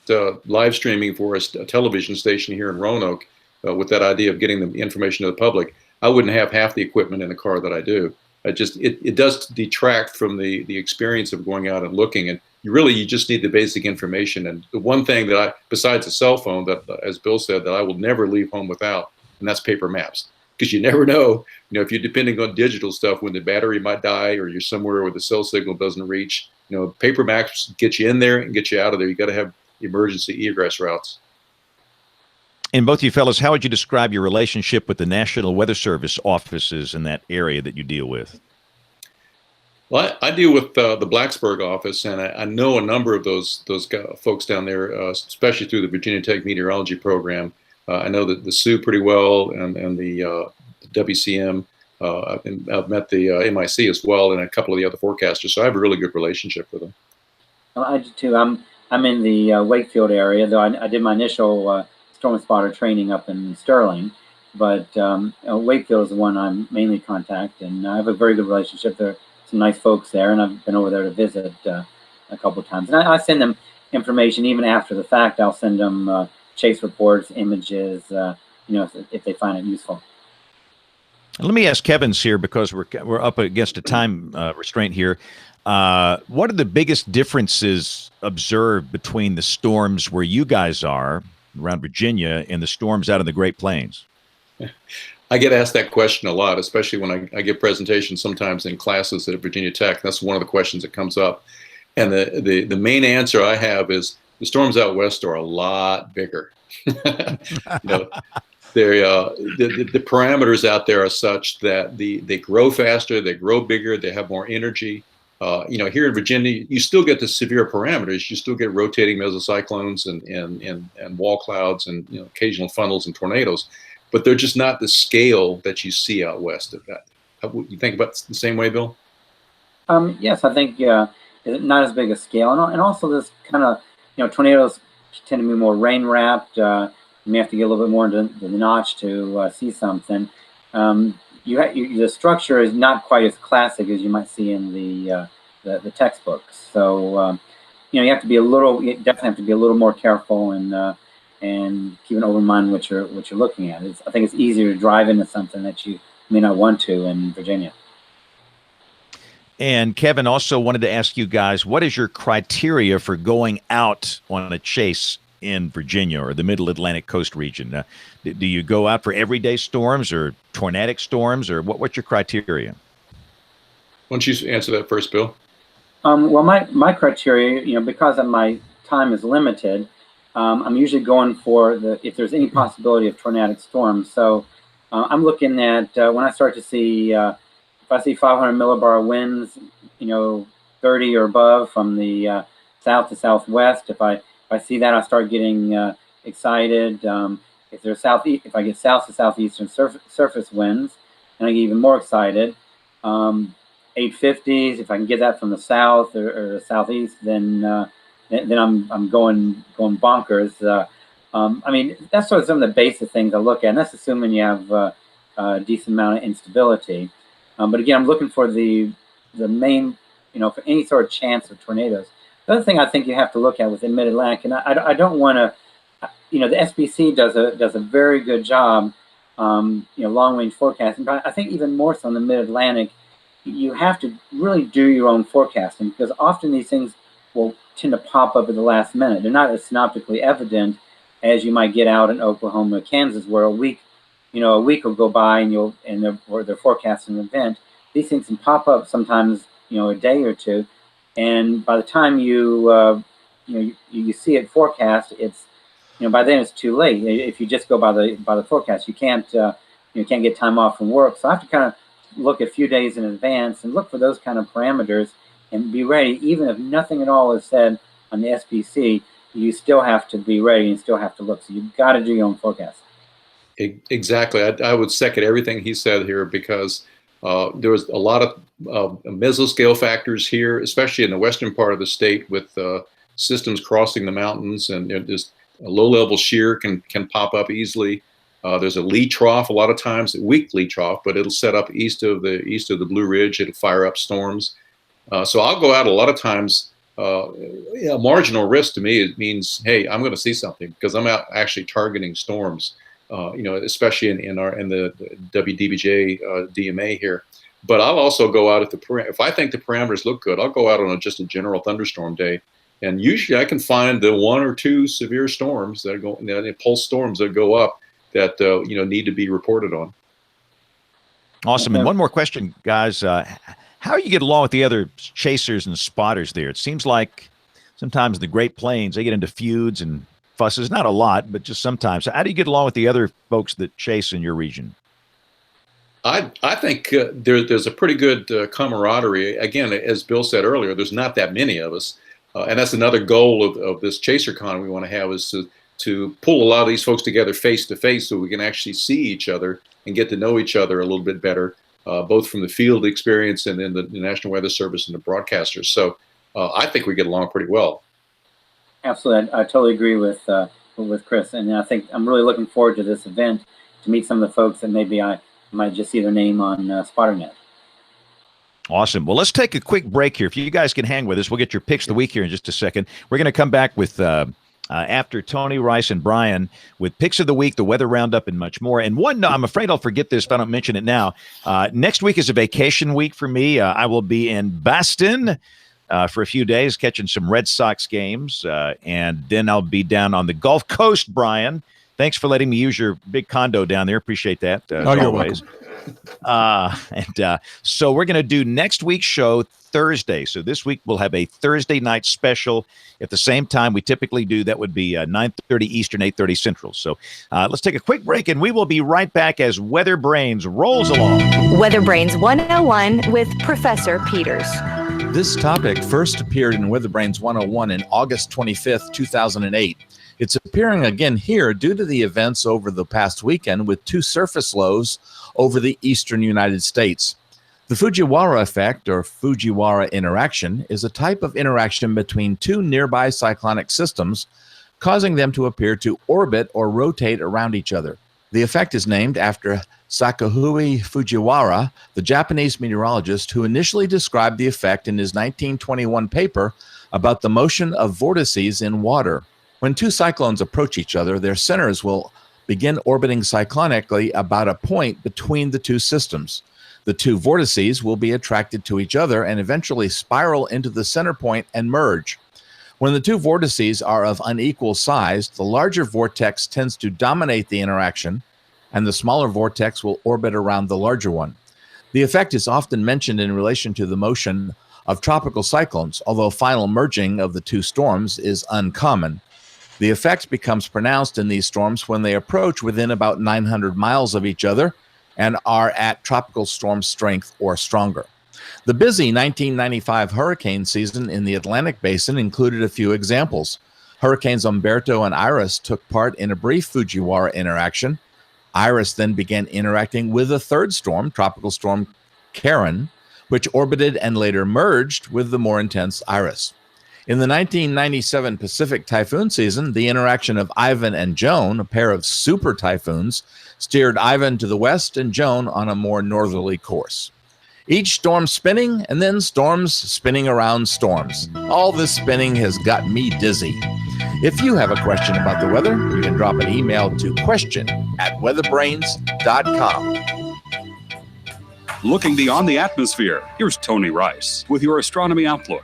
[SPEAKER 8] live streaming for a television station here in Roanoke with that idea of getting the information to the public, I wouldn't have half the equipment in the car that I do. It does detract from the experience of going out and looking. And you just need the basic information. And the one thing that besides a cell phone, that, as Bill said, that I will never leave home without, and that's paper maps. Because you never know, if you're depending on digital stuff, when the battery might die or you're somewhere where the cell signal doesn't reach, paper maps get you in there and get you out of there. You got to have emergency egress routes.
[SPEAKER 1] And both of you fellows, how would you describe your relationship with the National Weather Service offices in that area that you deal with?
[SPEAKER 8] Well, I deal with the Blacksburg office, and I know a number of those folks down there, especially through the Virginia Tech meteorology program. I know the SU pretty well, and the WCM. I've met the MIC as well, and a couple of the other forecasters. So I have a really good relationship with them.
[SPEAKER 9] Well, I do too. I'm in the Wakefield area, though I did my initial storm spotter training up in Sterling, but Wakefield is the one I'm mainly contact, and I have a very good relationship. There are some nice folks there, and I've been over there to visit a couple of times. And I send them information even after the fact. I'll send them chase reports, images, if they find it useful.
[SPEAKER 1] Let me ask Kevin's here, because we're up against a time restraint here. What are the biggest differences observed between the storms where you guys are around Virginia and the storms out in the Great Plains?
[SPEAKER 8] I get asked that question a lot, especially when I give presentations sometimes in classes at Virginia Tech. That's one of the questions that comes up. And the main answer I have is the storms out west are a lot bigger. The parameters out there are such that they grow faster, they grow bigger, they have more energy. Here in Virginia, you still get the severe parameters. You still get rotating mesocyclones and wall clouds and occasional funnels and tornadoes, but they're just not the scale that you see out west of that. You think about it the same way, Bill?
[SPEAKER 9] Yes, I think not as big a scale, and also this kind of tornadoes tend to be more rain wrapped. You may have to get a little bit more into the notch to see something. The structure is not quite as classic as you might see in the textbooks. So you have to be you definitely have to be a little more careful and keep an open mind what you're looking at. I think it's easier to drive into something that you may not want to in Virginia.
[SPEAKER 1] And Kevin also wanted to ask you guys, what is your criteria for going out on a chase in Virginia or the Middle Atlantic coast region? Do you go out for everyday storms or tornadic storms, or what's your criteria?
[SPEAKER 8] Why don't you answer that first, Bill?
[SPEAKER 9] Well, my criteria, because my time is limited, I'm usually going for if there's any possibility of tornadic storms. So I'm looking at when I start to see, if I see 500 millibar winds, 30 or above from the south to southwest. If I see that, I start getting excited. If I get south to southeastern surface winds, and I get even more excited. 850s, if I can get that from the south or the southeast, then then I'm going bonkers. I mean, that's sort of some of the basic things I look at, and that's assuming you have a decent amount of instability. But again, I'm looking for the main, for any sort of chance of tornadoes. The other thing I think you have to look at with the Mid-Atlantic, and I don't want to, the SPC does a very good job, long-range forecasting. But I think even more so in the Mid-Atlantic, you have to really do your own forecasting, because often these things will tend to pop up at the last minute. They're not as synoptically evident as you might get out in Oklahoma, Kansas, where a week will go by and they're forecasting an event. These things can pop up sometimes, a day or two, and by the time you see it forecast, it's by then it's too late. If you just go by the forecast, you can't get time off from work. So I have to kind of look a few days in advance and look for those kind of parameters and be ready. Even if nothing at all is said on the SPC, you still have to be ready and still have to look. So you've got to do your own forecast.
[SPEAKER 8] Exactly. I would second everything he said here, because there was a lot of mesoscale factors here, especially in the western part of the state, with systems crossing the mountains, and just a low-level shear can pop up easily. There's a lee trough a lot of times, a weak lee trough, but it'll set up east of the Blue Ridge. It'll fire up storms. So I'll go out a lot of times. A marginal risk to me, it means, hey, I'm going to see something, because I'm out actually targeting storms. Especially in the WDBJ DMA here. But I'll also go out if I think the parameters look good, I'll go out on just a general thunderstorm day, and usually I can find the one or two severe storms that go, pulse storms that go up that need to be reported on.
[SPEAKER 1] Awesome. And one more question, guys. How do you get along with the other chasers and spotters there? It seems like sometimes the Great Plains, they get into feuds and fusses, not a lot, but just sometimes. How do you get along with the other folks that chase in your region?
[SPEAKER 8] I think there's a pretty good camaraderie. Again, as Bill said earlier, there's not that many of us. And that's another goal of this ChaserCon we want to have, is to pull a lot of these folks together face to face, so we can actually see each other and get to know each other a little bit better, both from the field experience and then the National Weather Service and the broadcasters. So I think we get along pretty well.
[SPEAKER 9] Absolutely, I totally agree with Chris, and I think I'm really looking forward to this event, to meet some of the folks that maybe I might just see their name on SpotterNet.
[SPEAKER 1] Awesome. Well, let's take a quick break here. If you guys can hang with us, we'll get your picks of the week here in just a second. We're going to come back with after Tony, Rice, and Brian with picks of the week, the weather roundup, and much more. And I'm afraid I'll forget this if I don't mention it now. Next week is a vacation week for me. I will be in Boston for a few days, catching some Red Sox games, and then I'll be down on the Gulf Coast. Brian, thanks for letting me use your big condo down there. Appreciate that.
[SPEAKER 2] You're welcome.
[SPEAKER 1] So we're going to do next week's show Thursday. So this week we'll have a Thursday night special at the same time we typically do. That would be 9:30 Eastern, 8:30 Central. So let's take a quick break, and we will be right back as Weather Brains rolls along.
[SPEAKER 12] Weather Brains 101 with Professor Peters.
[SPEAKER 2] This topic first appeared in WeatherBrains 101 in August 25th, 2008. It's appearing again here due to the events over the past weekend with two surface lows over the eastern United States. The Fujiwara effect, or Fujiwara interaction, is a type of interaction between two nearby cyclonic systems, causing them to appear to orbit or rotate around each other. The effect is named after Sakahui Fujiwara, the Japanese meteorologist who initially described the effect in his 1921 paper about the motion of vortices in water. When two cyclones approach each other, their centers will begin orbiting cyclonically about a point between the two systems. The two vortices will be attracted to each other and eventually spiral into the center point and merge. When the two vortices are of unequal size, the larger vortex tends to dominate the interaction, and the smaller vortex will orbit around the larger one. The effect is often mentioned in relation to the motion of tropical cyclones, although final merging of the two storms is uncommon. The effect becomes pronounced in these storms when they approach within about 900 miles of each other and are at tropical storm strength or stronger. The busy 1995 hurricane season in the Atlantic Basin included a few examples. Hurricanes Umberto and Iris took part in a brief Fujiwara interaction. Iris then began interacting with a third storm, Tropical Storm Karen, which orbited and later merged with the more intense Iris. In the 1997 Pacific typhoon season, the interaction of Ivan and Joan, a pair of super typhoons, steered Ivan to the west and Joan on a more northerly course. Each storm spinning and then storms spinning around storms. All this spinning has got me dizzy. If you have a question about the weather, you can drop an email to question@weatherbrains.com.
[SPEAKER 13] Looking beyond the atmosphere, here's Tony Rice with your Astronomy Outlook.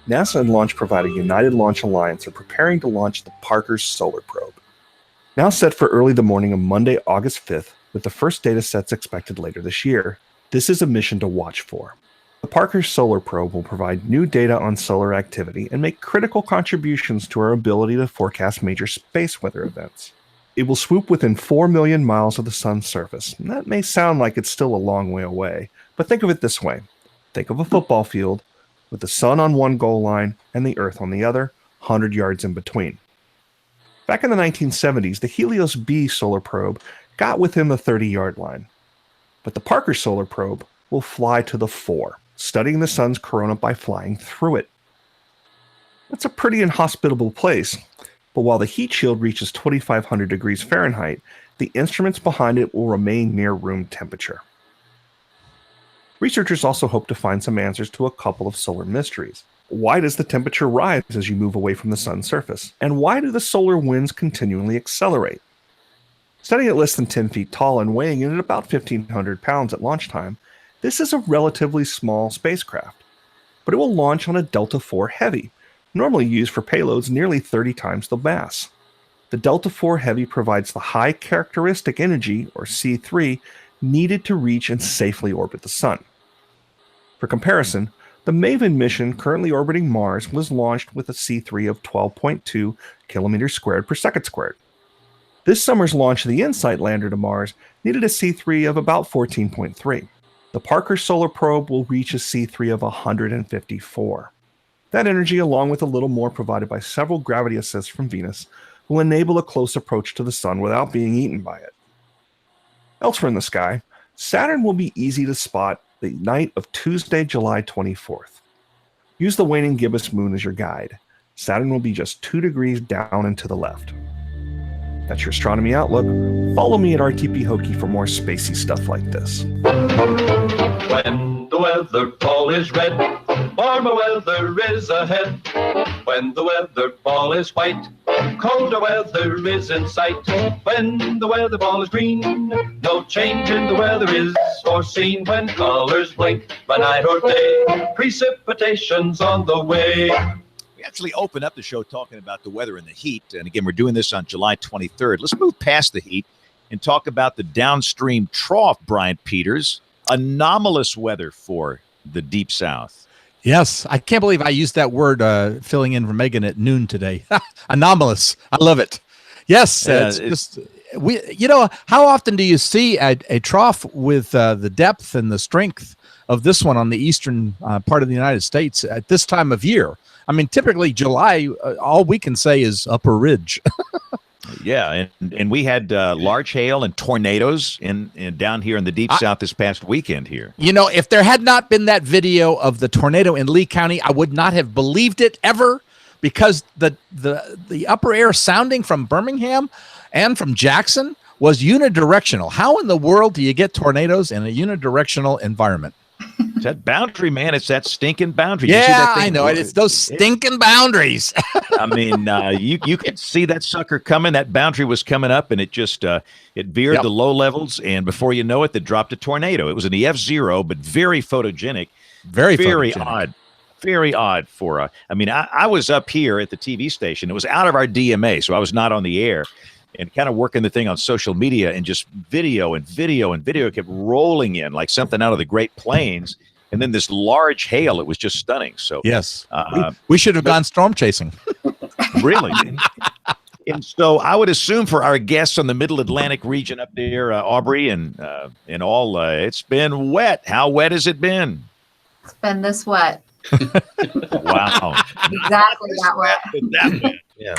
[SPEAKER 14] NASA and launch provider United Launch Alliance are preparing to launch the Parker Solar Probe. Now set for early the morning of Monday, August 5th, with the first data sets expected later this year. This is a mission to watch for. The Parker Solar Probe will provide new data on solar activity and make critical contributions to our ability to forecast major space weather events. It will swoop within 4 million miles of the sun's surface. And that may sound like it's still a long way away, but think of it this way. Think of a football field with the sun on one goal line and the Earth on the other, 100 yards in between. Back in the 1970s, the Helios B solar probe got within the 30-yard line. But the Parker Solar Probe will fly to the 4, studying the sun's corona by flying through it. That's a pretty inhospitable place, but while the heat shield reaches 2,500 degrees Fahrenheit, the instruments behind it will remain near room temperature. Researchers also hope to find some answers to a couple of solar mysteries. Why does the temperature rise as you move away from the sun's surface? And why do the solar winds continually accelerate? Standing at less than 10 feet tall and weighing in at about 1,500 pounds at launch time, this is a relatively small spacecraft. But it will launch on a Delta IV Heavy, normally used for payloads nearly 30 times the mass. The Delta IV Heavy provides the high characteristic energy, or C3, needed to reach and safely orbit the sun. For comparison, the MAVEN mission currently orbiting Mars was launched with a C3 of 12.2 kilometers squared per second squared. This summer's launch of the InSight lander to Mars needed a C3 of about 14.3. The Parker Solar Probe will reach a C3 of 154. That energy, along with a little more provided by several gravity assists from Venus, will enable a close approach to the sun without being eaten by it. Elsewhere in the sky, Saturn will be easy to spot the night of Tuesday, July 24th. Use the waning gibbous moon as your guide. Saturn will be just 2 degrees down and to the left. That's your Astronomy Outlook. Follow me at RTP Hokie for more spacey stuff like this.
[SPEAKER 15] When the weather ball is red, warmer weather is ahead. When the weather ball is white, colder weather is in sight. When the weather ball is green, no change in the weather is foreseen. When colors blink by night or day, precipitation's on the way.
[SPEAKER 1] We actually open up the show talking about the weather and the heat. And again, we're doing this on July 23rd. Let's move past the heat and talk about the downstream trough, Brian Peters. Anomalous weather for the Deep South.
[SPEAKER 2] Yes, I can't believe I used that word filling in for Megan at noon today. Anomalous. I love it. Yes, it's just how often do you see a trough with the depth and the strength of this one on the eastern part of the United States at this time of year? I mean, typically July, all we can say is upper ridge.
[SPEAKER 1] Yeah, and we had large hail and tornadoes in down here in the Deep South this past weekend here.
[SPEAKER 2] You know, if there had not been that video of the tornado in Lee County, I would not have believed it ever, because the upper air sounding from Birmingham and from Jackson was unidirectional. How in the world do you get tornadoes in a unidirectional environment?
[SPEAKER 1] It's that boundary, man. It's that stinking boundary.
[SPEAKER 2] Yeah, I know it. It's those stinking boundaries.
[SPEAKER 1] I mean, you could see that sucker coming. That boundary was coming up, and it just it veered the low levels, and before you know it, they dropped a tornado. It was an EF0, but very photogenic. Very photogenic. Odd. Very odd for I mean, I was up here at the TV station. It was out of our DMA, so I was not on the air. And kind of working the thing on social media, and just video kept rolling in like something out of the Great Plains. And then this large hail, it was just stunning. So
[SPEAKER 2] yes, we should have gone storm chasing.
[SPEAKER 1] Really? And so I would assume for our guests on the Middle Atlantic region up there, Aubrey and all, it's been wet. How wet has it been?
[SPEAKER 10] It's been this wet.
[SPEAKER 1] Wow.
[SPEAKER 10] Exactly that way.
[SPEAKER 1] Yeah.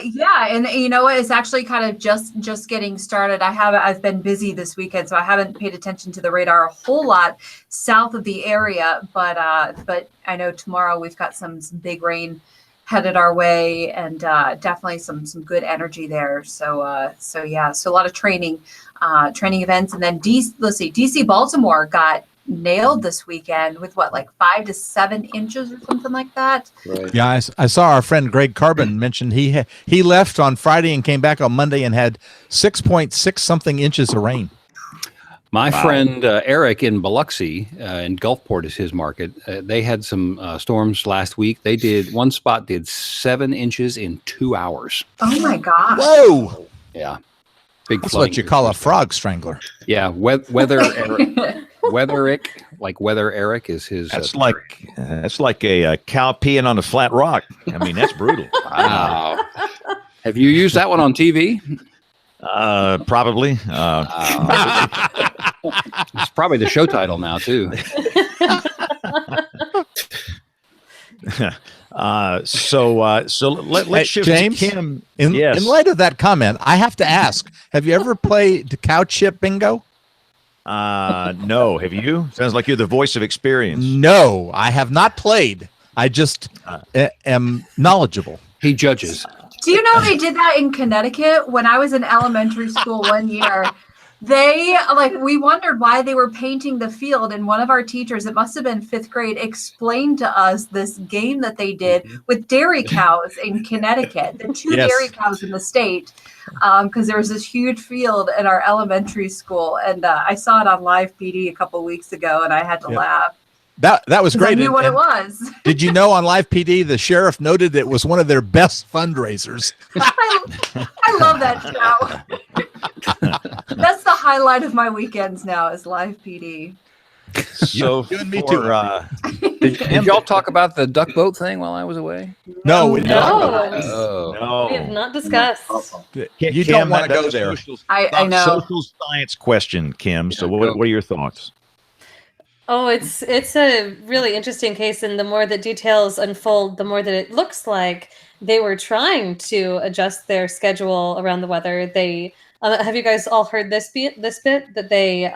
[SPEAKER 10] Yeah, and you know what? It's actually kind of just getting started. I've been busy this weekend, so I haven't paid attention to the radar a whole lot south of the area. But I know tomorrow we've got some big rain headed our way, and definitely some good energy there. So yeah, so a lot of training events, and then DC Baltimore got nailed this weekend with like 5 to 7 inches or something like that.
[SPEAKER 8] Right.
[SPEAKER 2] Yeah, I saw our friend Greg Carbon mentioned he left on Friday and came back on Monday and had 6.6 something inches of rain.
[SPEAKER 7] My friend Eric in Biloxi, in Gulfport is his market. They had some storms last week. One spot did 7 inches in 2 hours.
[SPEAKER 10] Oh my gosh.
[SPEAKER 2] Whoa.
[SPEAKER 7] Yeah. Big
[SPEAKER 2] That's
[SPEAKER 7] flooding.
[SPEAKER 2] what you call a frog strangler.
[SPEAKER 7] Yeah. Weather Eric, like Weather Eric is his.
[SPEAKER 1] That's like a cow peeing on a flat rock. I mean, that's brutal.
[SPEAKER 7] Wow. Have you used that one on TV?
[SPEAKER 1] Probably.
[SPEAKER 7] It's probably the show title now too.
[SPEAKER 1] So let's shift
[SPEAKER 2] James,
[SPEAKER 1] to Kim.
[SPEAKER 2] In light of that comment, I have to ask: have you ever played cow chip bingo?
[SPEAKER 1] No. Have you? Sounds like you're the voice of experience.
[SPEAKER 2] No, I have not played. I just am knowledgeable.
[SPEAKER 7] He judges.
[SPEAKER 10] Do you know they did that in Connecticut when I was in elementary school one year? We wondered why they were painting the field, and one of our teachers, it must have been 5th grade, explained to us this game that they did with dairy cows in Connecticut, the 2 dairy cows in the state, because there was this huge field in our elementary school, and I saw it on Live PD a couple weeks ago, and I had to laugh.
[SPEAKER 2] That was great.
[SPEAKER 10] I knew what it was.
[SPEAKER 2] Did you know on Live PD the sheriff noted it was one of their best fundraisers?
[SPEAKER 10] I love that show. That's the highlight of my weekends now is Live PD.
[SPEAKER 1] So
[SPEAKER 2] you and me too.
[SPEAKER 7] Did y'all talk about the duck boat thing while I was away?
[SPEAKER 2] No, we didn't.
[SPEAKER 1] No.
[SPEAKER 6] We have not discussed.
[SPEAKER 2] You don't want to go there.
[SPEAKER 10] I know.
[SPEAKER 1] Social science question, Kim. So what are your thoughts?
[SPEAKER 6] Oh, it's a really interesting case, and the more the details unfold, the more that it looks like they were trying to adjust their schedule around the weather. They have you guys all heard this bit that they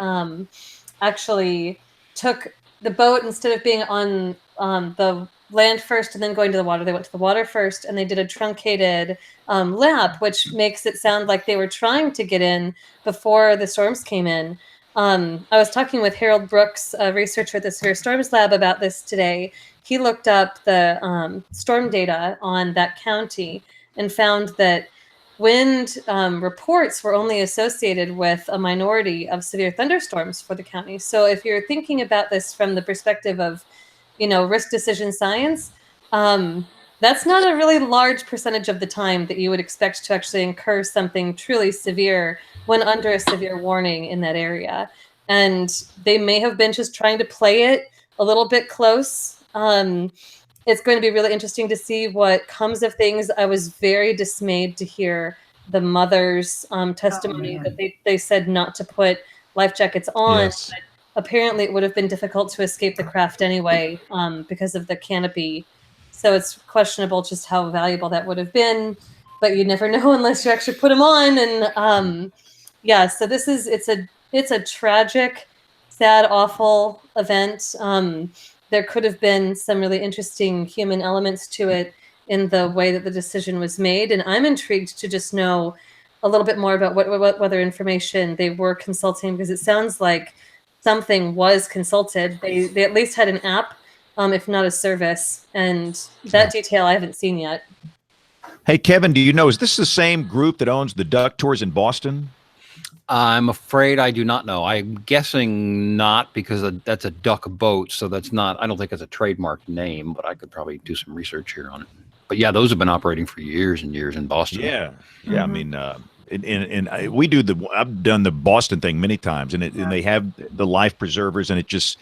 [SPEAKER 6] actually took the boat instead of being on the land first and then going to the water. They went to the water first, and they did a truncated lap, which makes it sound like they were trying to get in before the storms came in. I was talking with Harold Brooks, a researcher at the Severe Storms Lab, about this today. He looked up the storm data on that county and found that wind reports were only associated with a minority of severe thunderstorms for the county. So if you're thinking about this from the perspective of, risk decision science, that's not a really large percentage of the time that you would expect to actually incur something truly severe when under a severe warning in that area. And they may have been just trying to play it a little bit close. It's going to be really interesting to see what comes of things. I was very dismayed to hear the mother's testimony that they said not to put life jackets on.
[SPEAKER 2] Yes.
[SPEAKER 6] But apparently it would have been difficult to escape the craft anyway because of the canopy. So it's questionable just how valuable that would have been, but you never know unless you actually put them on. And so it's a tragic, sad, awful event. There could have been some really interesting human elements to it in the way that the decision was made. And I'm intrigued to just know a little bit more about what weather information they were consulting, because it sounds like something was consulted. They at least had an app, if not a service. And that detail I haven't seen yet.
[SPEAKER 1] Hey, Kevin, do you know, is this the same group that owns the duck tours in Boston?
[SPEAKER 7] I'm afraid I do not know. I'm guessing not, because that's a duck boat. So that's not, I don't think it's a trademark name, but I could probably do some research here on it. But yeah, those have been operating for years and years in Boston.
[SPEAKER 1] Yeah. Yeah. I mean, we do I've done the Boston thing many times, and they have the life preservers, and it just,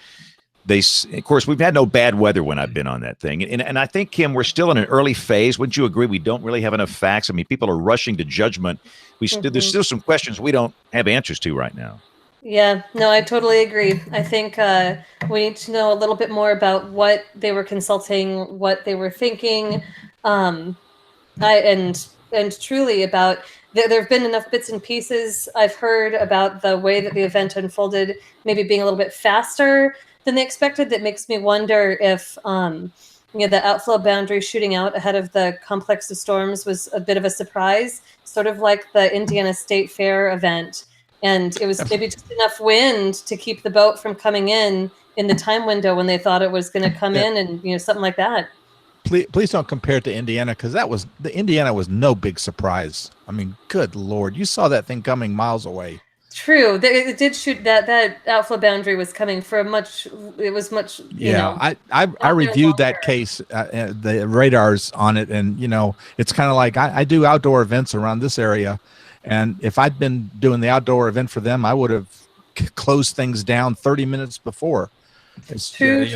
[SPEAKER 1] of course, we've had no bad weather when I've been on that thing. And I think, Kim, we're still in an early phase. Wouldn't you agree? We don't really have enough facts. I mean, people are rushing to judgment. There's still some questions we don't have answers to right now.
[SPEAKER 6] Yeah, no, I totally agree. I think we need to know a little bit more about what they were consulting, what they were thinking, um, and truly about there have been enough bits and pieces I've heard about the way that the event unfolded, maybe being a little bit faster than they expected. That makes me wonder if the outflow boundary shooting out ahead of the complex of storms was a bit of a surprise, sort of like the Indiana State Fair event. And it was maybe just enough wind to keep the boat from coming in the time window when they thought it was going to come in, and something like that.
[SPEAKER 2] Please don't compare it to Indiana, because the Indiana was no big surprise. I mean, good Lord, you saw that thing coming miles away.
[SPEAKER 6] True, it did shoot that outflow boundary was coming for much. It was much.
[SPEAKER 2] I reviewed that case, the radars on it, and it's kind of like I do outdoor events around this area, and if I'd been doing the outdoor event for them, I would have closed things down 30 minutes before. It's
[SPEAKER 6] true.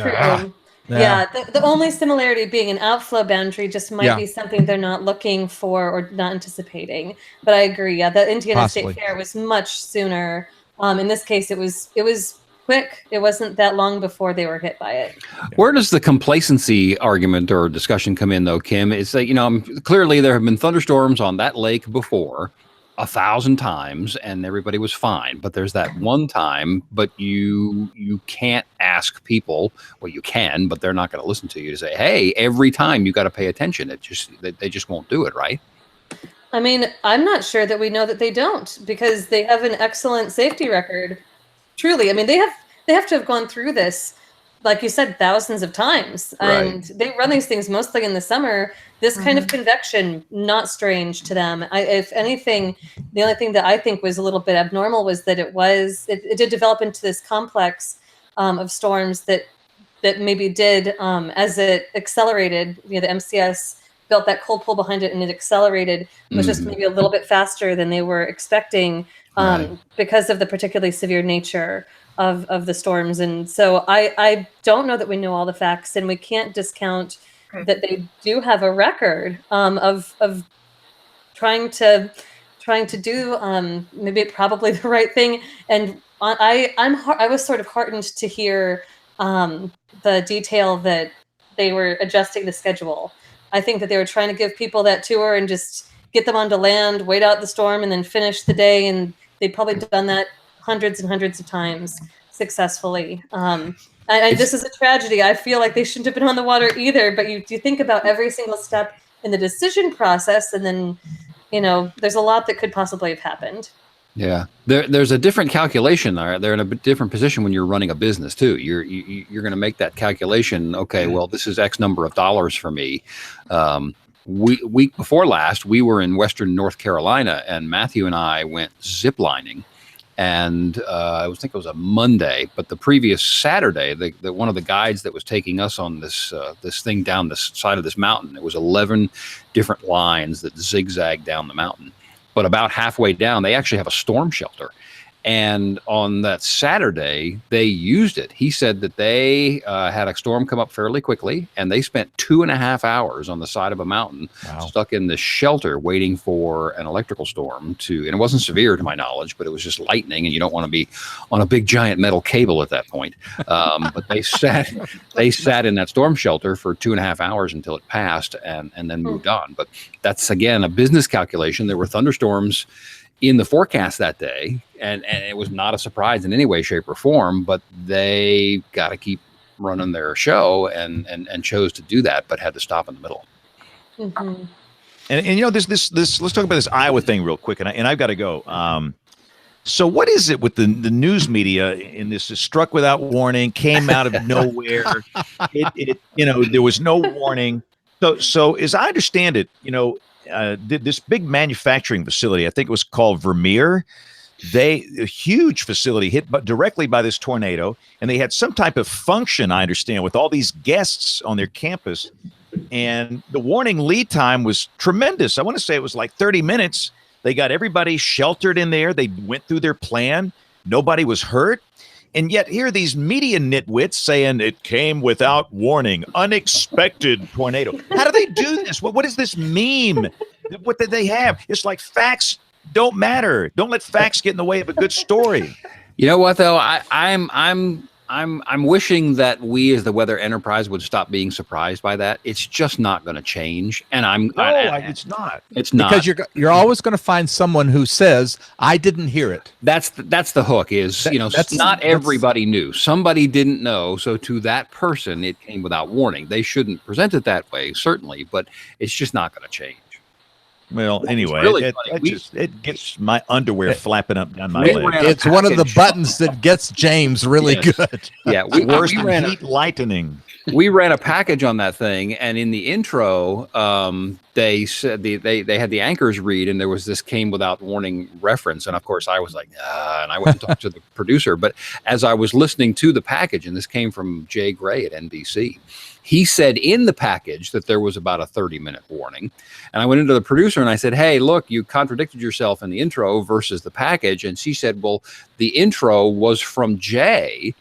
[SPEAKER 6] Yeah, the only similarity being an outflow boundary just might be something they're not looking for or not anticipating. But I agree. Yeah, the Indiana State Fair was much sooner. In this case, it was quick. It wasn't that long before they were hit by it.
[SPEAKER 7] Where does the complacency argument or discussion come in, though, Kim? Is that clearly there have been thunderstorms on that lake before 1,000 times, and everybody was fine. But there's that one time, but you can't ask people. Well, you can, but they're not going to listen to you to say, "Hey, every time you got to pay attention." They just won't do it, right?
[SPEAKER 6] I mean, I'm not sure that we know that they don't, because they have an excellent safety record. Truly, I mean, they have to have gone through this, like you said, thousands of times, and they run these things mostly in the summer. This kind of convection, not strange to them. If anything, the only thing that I think was a little bit abnormal was that it did develop into this complex of storms that maybe did, as it accelerated, the MCS built that cold pull behind it, and it accelerated. It was just maybe a little bit faster than they were expecting because of the particularly severe nature of the storms. And so I don't know that we know all the facts, and we can't discount that they do have a record of trying to do maybe probably the right thing. And I was sort of heartened to hear the detail that they were adjusting the schedule. I think that they were trying to give people that tour and just get them onto land, wait out the storm, and then finish the day. And they'd probably done that hundreds and hundreds of times successfly. And this is a tragedy. I feel like they shouldn't have been on the water either. But you think about every single step in the decision process, and then there's a lot that could possibly have happened.
[SPEAKER 7] Yeah, there's a different calculation there. They're in a different position when you're running a business too. You're going to make that calculation. Okay, well, this is X number of dollars for me. Week before last, we were in Western North Carolina, and Matthew and I went zip lining. And I think it was a Monday, but the previous Saturday, the one of the guides that was taking us on this thing down the side of this mountain, it was 11 different lines that zigzagged down the mountain. But about halfway down, they actually have a storm shelter. And on that Saturday, they used it. He said that they had a storm come up fairly quickly, and they spent 2.5 hours on the side of a mountain, stuck in the shelter, waiting for an electrical storm and it wasn't severe to my knowledge, but it was just lightning, and you don't want to be on a big giant metal cable at that point. But they sat in that storm shelter for 2.5 hours until it passed, and then moved on. But that's, again, a business calculation. There were thunderstorms in the forecast that day, and it was not a surprise in any way, shape, or form, but they got to keep running their show and chose to do that, but had to stop in the middle.
[SPEAKER 6] Mm-hmm.
[SPEAKER 1] And this let's talk about this Iowa thing real quick, and I've got to go. So what is it with the news media in this? Struck without warning, came out of nowhere. There was no warning. So as I understand it, this big manufacturing facility, I think it was called Vermeer, a huge facility hit directly by this tornado, and they had some type of function, I understand, with all these guests on their campus, and the warning lead time was tremendous. I want to say it was like 30 minutes. They got everybody sheltered in there. They went through their plan. Nobody was hurt. And yet here are these media nitwits saying it came without warning, unexpected tornado. How do they do this? What is this meme? What did they have? It's like facts don't matter. Don't let facts get in the way of a good story.
[SPEAKER 7] You know what though? I'm wishing that we as the Weather Enterprise would stop being surprised by that. It's just not going to change, and
[SPEAKER 1] it's not.
[SPEAKER 7] It's not,
[SPEAKER 2] because you're always going to find someone who says, "I didn't hear it."
[SPEAKER 7] That's the hook. Not everybody knew. Somebody didn't know, so to that person, it came without warning. They shouldn't present it that way, certainly, but it's just not going to change.
[SPEAKER 1] Well, anyway,
[SPEAKER 7] really
[SPEAKER 1] it gets my underwear flapping up down my leg.
[SPEAKER 2] It's one of the buttons that gets James really good.
[SPEAKER 7] Yeah,
[SPEAKER 1] worse than heat lightning.
[SPEAKER 7] We ran a package on that thing, and in the intro, they said they had the anchors read, and there was this came without warning reference, and of course I was like, and I went and talked to the producer. But as I was listening to the package, and this came from Jay Gray at NBC, he said in the package that there was about a 30-minute warning. And I went into the producer and I said, hey, look, you contradicted yourself in the intro versus the package. And she said, well, the intro was from Jay,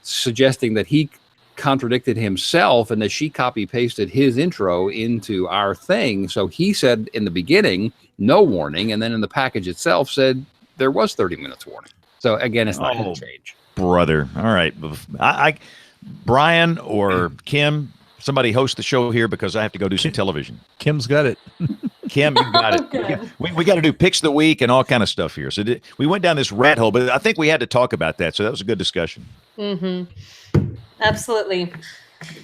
[SPEAKER 7] suggesting that he contradicted himself and that she copy pasted his intro into our thing. So he said in the beginning, no warning. And then in the package itself said there was 30 minutes warning. So again, it's not going to change.
[SPEAKER 1] Brother. All right. Brian or Kim, somebody host the show here because I have to go do some television.
[SPEAKER 2] Kim's got it.
[SPEAKER 1] Kim, you got it.
[SPEAKER 6] Okay.
[SPEAKER 1] We got to do picks of the week and all kind of stuff here. So we went down this rat hole, but I think we had to talk about that. So that was a good discussion.
[SPEAKER 6] Mm-hmm. Absolutely.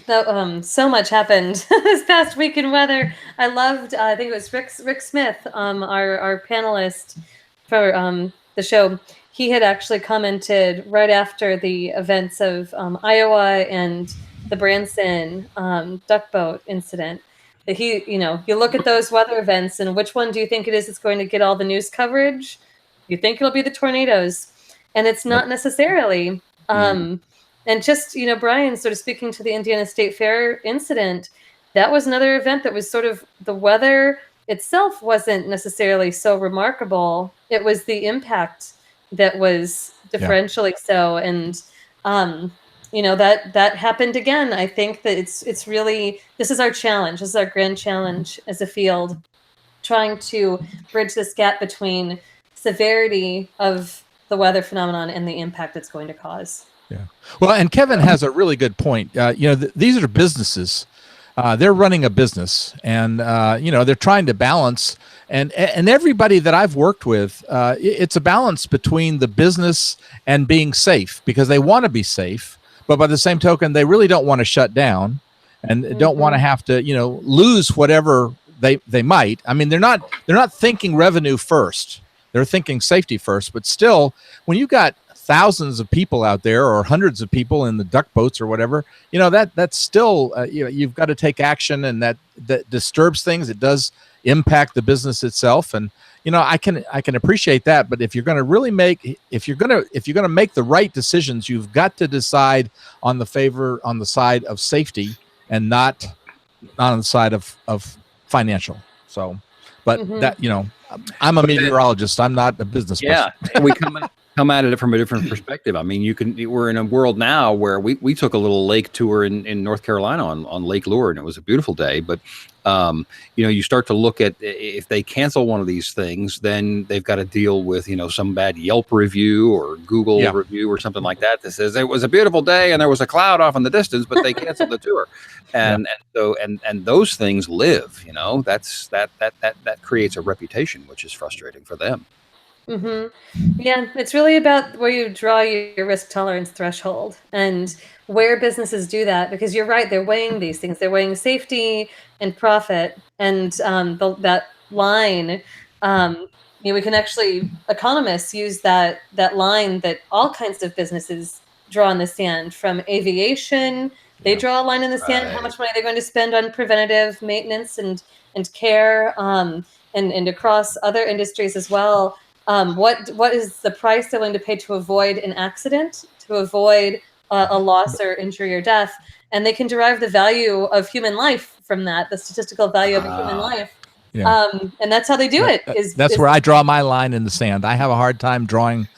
[SPEAKER 6] So much happened this past week in weather. I loved, I think it was Rick Smith, our panelist for the show. He had actually commented right after the events of Iowa and the Branson duck boat incident that you look at those weather events and which one do you think it is that's going to get all the news coverage? You think it'll be the tornadoes, and it's not necessarily. And just, Brian sort of speaking to the Indiana State Fair incident, that was another event that was sort of the weather itself wasn't necessarily so remarkable. It was the impact that was differentially so. And, that happened again. I think that it's really, this is our challenge. This is our grand challenge as a field, trying to bridge this gap between severity of the weather phenomenon and the impact it's going to cause.
[SPEAKER 2] Yeah. Well, and Kevin has a really good point. These are businesses. They're running a business, and they're trying to balance. And everybody that I've worked with, it's a balance between the business and being safe, because they want to be safe, but by the same token, they really don't want to shut down and don't want to have to lose whatever they might. I mean, they're not thinking revenue first. They're thinking safety first. But still, when you got thousands of people out there or hundreds of people in the duck boats or whatever, that's still you've got to take action, and that disturbs things. It does impact the business itself, and I can appreciate that. But if you're going to really make the right decisions, you've got to decide on the side of safety and not on the side of financial. So, but that I'm a meteorologist. I'm not a business person.
[SPEAKER 7] Yeah, we come at it from a different perspective. I mean, we're in a world now where we took a little lake tour in North Carolina on Lake Lure, and it was a beautiful day. But you start to look at, if they cancel one of these things, then they've got to deal with some bad Yelp review or Google review or something like that says it was a beautiful day and there was a cloud off in the distance, but they canceled the tour. And those things live. That creates a reputation, which is frustrating for them.
[SPEAKER 6] Mm-hmm. Yeah, it's really about where you draw your risk tolerance threshold and where businesses do that, because you're right, they're weighing these things. They're weighing safety and profit, and that line. We can actually, economists use that line that all kinds of businesses draw in the sand. From aviation, they draw a line in the sand. How much money they're going to spend on preventative maintenance and care, and across other industries as well. What is the price they're willing to pay to avoid an accident, to avoid a loss or injury or death? And they can derive the value of human life from that, the statistical value of a human life.
[SPEAKER 2] Yeah.
[SPEAKER 6] And that's how they do it.
[SPEAKER 2] That's where I draw my line in the sand. I have a hard time drawing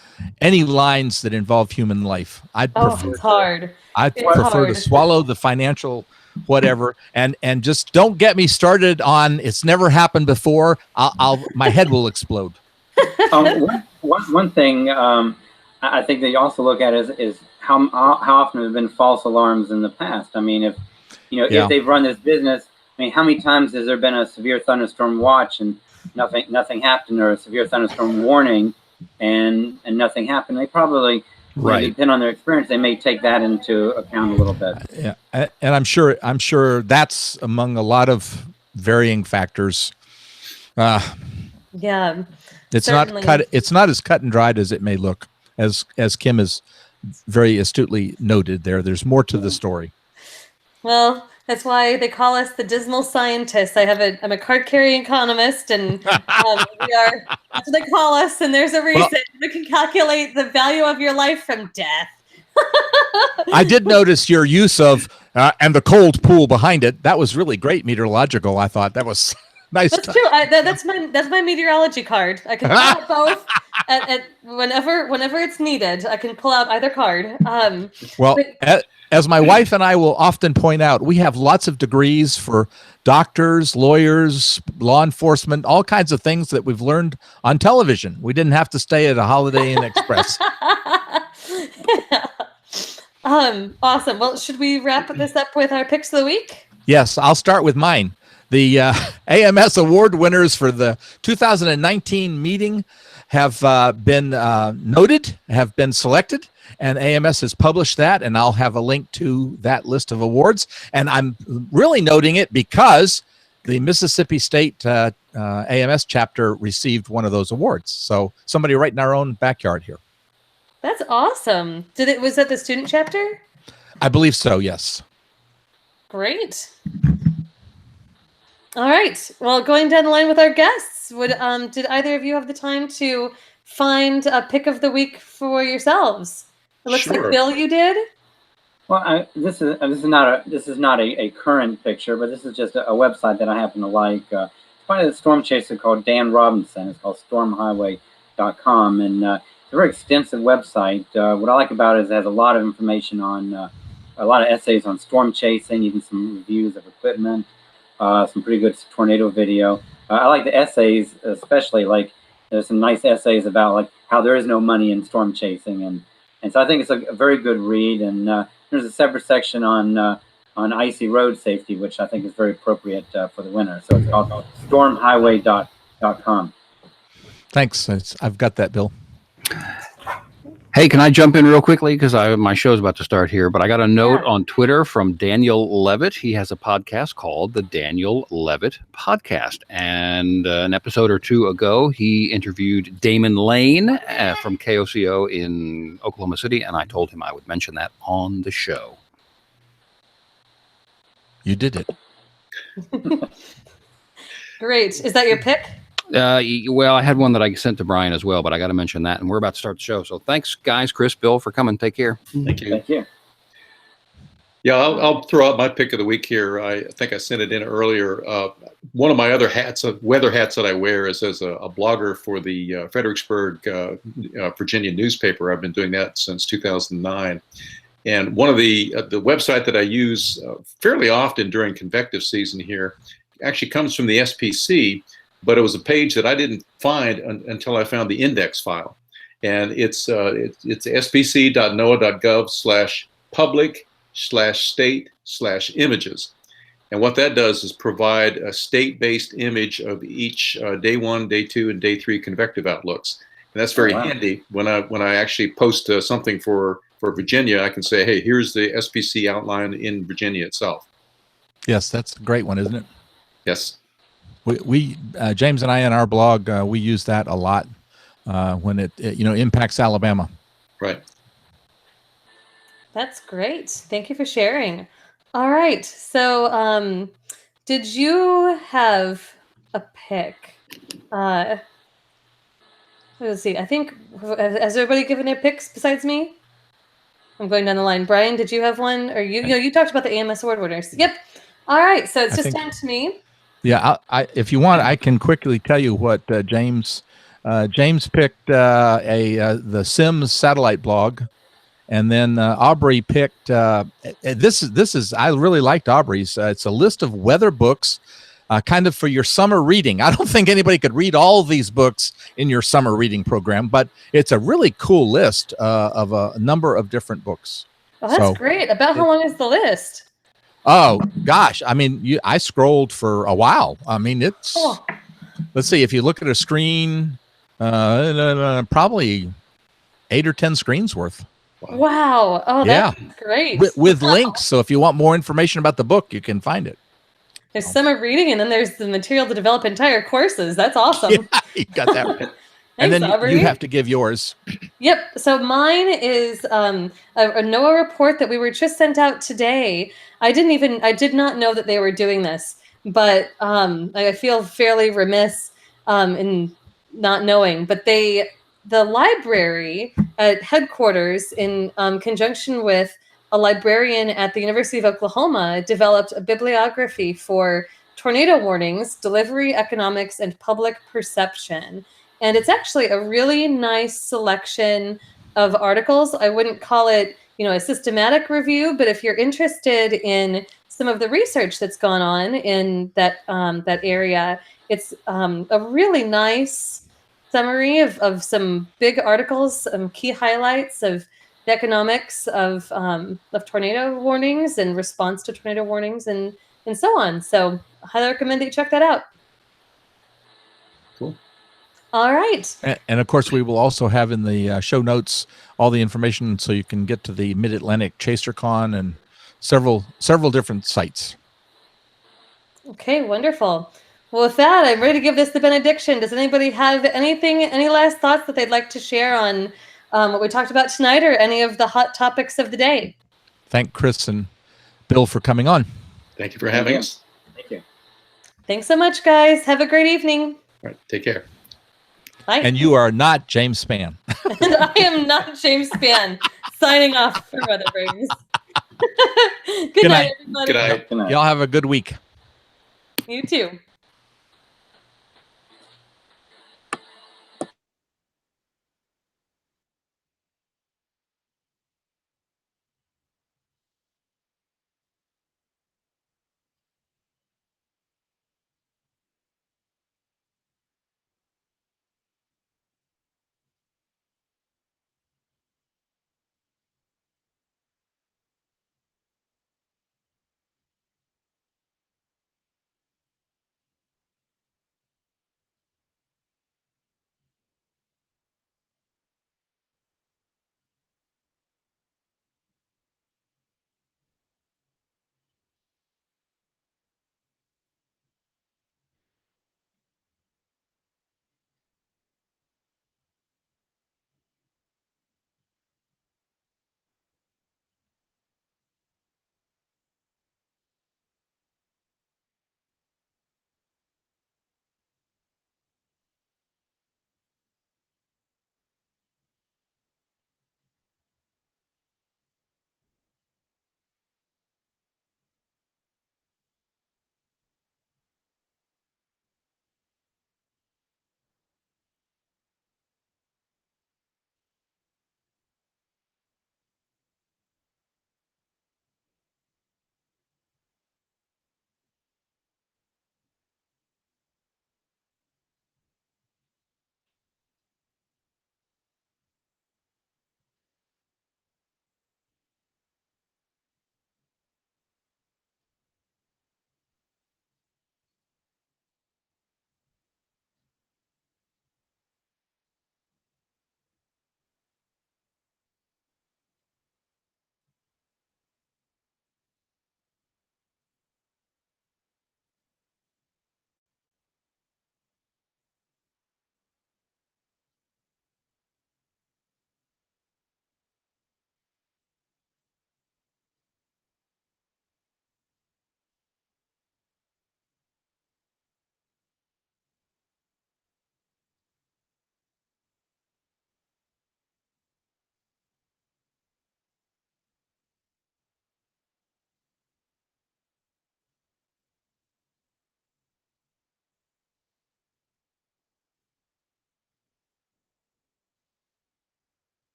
[SPEAKER 2] any lines that involve human life. I'd prefer to swallow the financial whatever, and just don't get me started on it's never happened before. My head will explode.
[SPEAKER 9] One thing, I I think that you also look at is how often have been false alarms in the past. I mean, if if they've run this business, I mean, how many times has there been a severe thunderstorm watch and nothing happened, or a severe thunderstorm warning and nothing happened? They probably, depending on their experience, they may take that into account a little bit.
[SPEAKER 2] Yeah, and I'm sure that's among a lot of varying factors.
[SPEAKER 6] Yeah,
[SPEAKER 2] it's
[SPEAKER 6] certainly.
[SPEAKER 2] It's not as cut and dried as it may look, as Kim has very astutely noted. There's more to the story.
[SPEAKER 6] Well, that's why they call us the dismal scientists. I'm a card-carrying economist, and that's what they call us. And there's a reason. We can calculate the value of your life from death.
[SPEAKER 2] I did notice your use of and the cold pool behind it. That was really great meteorological. I thought that was nice.
[SPEAKER 6] That's true. That's my meteorology card. I can pull out both at whenever it's needed. I can pull out either card.
[SPEAKER 2] As my wife and I will often point out, we have lots of degrees for doctors, lawyers, law enforcement, all kinds of things that we've learned on television. We didn't have to stay at a Holiday Inn Express.
[SPEAKER 6] Awesome. Well, should we wrap this up with our picks of the week?
[SPEAKER 2] Yes, I'll start with mine. The AMS award winners for the 2019 meeting have been noted, have been selected, and AMS has published that, and I'll have a link to that list of awards. And I'm really noting it because the Mississippi State AMS chapter received one of those awards. So somebody right in our own backyard here.
[SPEAKER 6] That's awesome. Was that the student chapter?
[SPEAKER 2] I believe so, yes.
[SPEAKER 6] Great. All right. Well, going down the line with our guests, did either of you have the time to find a pick of the week for yourselves? It looks like Bill, you did.
[SPEAKER 9] Well, this is not a current picture, but this is just a website that I happen to like. It's by a storm chaser called Dan Robinson. It's called stormhighway.com, and it's a very extensive website. What I like about it is it has a lot of information on a lot of essays on storm chasing, even some reviews of equipment, some pretty good tornado video. I like the essays, especially like there's some nice essays about like how there is no money in storm chasing, and so I think it's a very good read. And there's a separate section on icy road safety, which I think is very appropriate for the winter. So it's called stormhighway.com.
[SPEAKER 2] Thanks. I've got that, Bill.
[SPEAKER 7] Hey, can I jump in real quickly? Because my show's about to start here, but I got a note on Twitter from Daniel Levitt. He has a podcast called the Daniel Levitt Podcast. And an episode or two ago, he interviewed Damon Lane from KOCO in Oklahoma City, and I told him I would mention that on the show.
[SPEAKER 2] You did it.
[SPEAKER 6] Great. Is that your pick?
[SPEAKER 7] Well, I had one that I sent to Brian as well, but I got to mention that, and we're about to start the show. So thanks, guys, Chris, Bill, for coming. Take care.
[SPEAKER 8] Thank you.
[SPEAKER 9] Thank you.
[SPEAKER 8] Yeah, I'll throw out my pick of the week here. I think I sent it in earlier. One of my other weather hats that I wear is as a blogger for the Fredericksburg, Virginia newspaper. I've been doing that since 2009. And one of the website that I use fairly often during convective season here actually comes from the SPC. But it was a page that I didn't find until I found the index file. And it's spc.noaa.gov/public/state/images. And what that does is provide a state-based image of each day 1, day 2, and day 3 convective outlooks. And that's very handy when I actually post something for Virginia. I can say, hey, here's the SPC outline in Virginia itself.
[SPEAKER 2] Yes, that's a great one, isn't it?
[SPEAKER 8] Yes.
[SPEAKER 2] We James and I in our blog, we use that a lot when it impacts Alabama.
[SPEAKER 8] Right.
[SPEAKER 6] That's great. Thank you for sharing. All right. So did you have a pick? Let's see. I think, has everybody given their picks besides me? I'm going down the line. Brian, did you have one? Or you talked about the AMS award winners. Yep. All right. So it's just time to me.
[SPEAKER 2] Yeah, if you want, I can quickly tell you what James picked the Sims satellite blog, and then Aubrey picked this is I really liked Aubrey's. It's a list of weather books kind of for your summer reading. I don't think anybody could read all these books in your summer reading program, but it's a really cool list of a number of different books.
[SPEAKER 6] Oh, that's great. About how long is the list?
[SPEAKER 2] Oh gosh, I mean, I scrolled for a while. I mean, it's let's see, if you look at a screen, probably 8 or 10 screens worth.
[SPEAKER 6] Wow. Oh, that's great.
[SPEAKER 2] With links. So if you want more information about the book, you can find it.
[SPEAKER 6] There's summer reading, and then there's the material to develop entire courses. That's awesome.
[SPEAKER 2] Yeah, you got that right. And
[SPEAKER 6] Thanks,
[SPEAKER 2] then
[SPEAKER 6] Aubrey.
[SPEAKER 2] you have to give yours.
[SPEAKER 6] Yep. So mine is a NOAA report that we were just sent out today. I did not know that they were doing this, but I feel fairly remiss in not knowing. But the library at headquarters, in conjunction with a librarian at the University of Oklahoma, developed a bibliography for tornado warnings, delivery economics, and public perception. And it's actually a really nice selection of articles. I wouldn't call it, a systematic review, but if you're interested in some of the research that's gone on in that area, it's a really nice summary of some big articles, some key highlights of the economics of tornado warnings and response to tornado warnings and so on. So I highly recommend that you check that out.
[SPEAKER 8] Cool.
[SPEAKER 6] All right.
[SPEAKER 2] And of course, we will also have in the show notes all the information so you can get to the Mid-Atlantic ChaserCon and several different sites.
[SPEAKER 6] Okay, wonderful. Well, with that, I'm ready to give this the benediction. Does anybody have any last thoughts that they'd like to share on what we talked about tonight or any of the hot topics of the day?
[SPEAKER 2] Thank Chris and Bill for coming on.
[SPEAKER 8] Thank you for having us.
[SPEAKER 9] Thank you.
[SPEAKER 6] Thanks so much, guys. Have a great evening.
[SPEAKER 8] All right, take care.
[SPEAKER 6] Bye.
[SPEAKER 2] And you are not James Spann.
[SPEAKER 6] And I am not James Spann. Signing off for WeatherBrains. Good night, everybody.
[SPEAKER 8] Good night.
[SPEAKER 2] Y'all have a good week.
[SPEAKER 6] You too.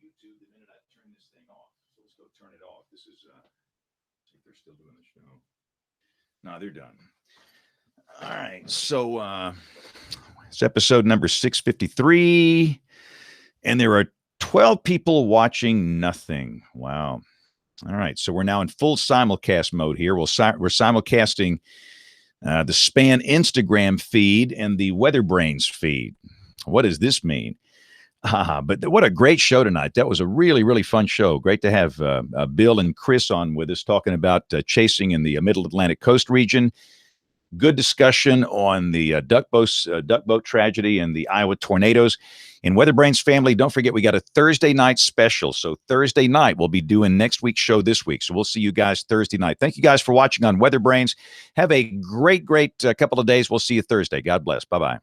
[SPEAKER 1] YouTube the minute I turn this thing off. So let's go turn it off. This is, see if they're still doing the show. No, they're done. All right. So it's episode number 653. And there are 12 people watching nothing. Wow. All right. So we're now in full simulcast mode here. We're simulcasting the Span Instagram feed and the WeatherBrains feed. What does this mean? But what a great show tonight. That was a really, really fun show. Great to have Bill and Chris on with us talking about chasing in the Middle Atlantic coast region. Good discussion on the duck boat tragedy and the Iowa tornadoes. In WeatherBrains family, don't forget we got a Thursday night special. So Thursday night, we'll be doing next week's show this week. So we'll see you guys Thursday night. Thank you guys for watching on WeatherBrains. Have a great couple of days. We'll see you Thursday. God bless. Bye-bye.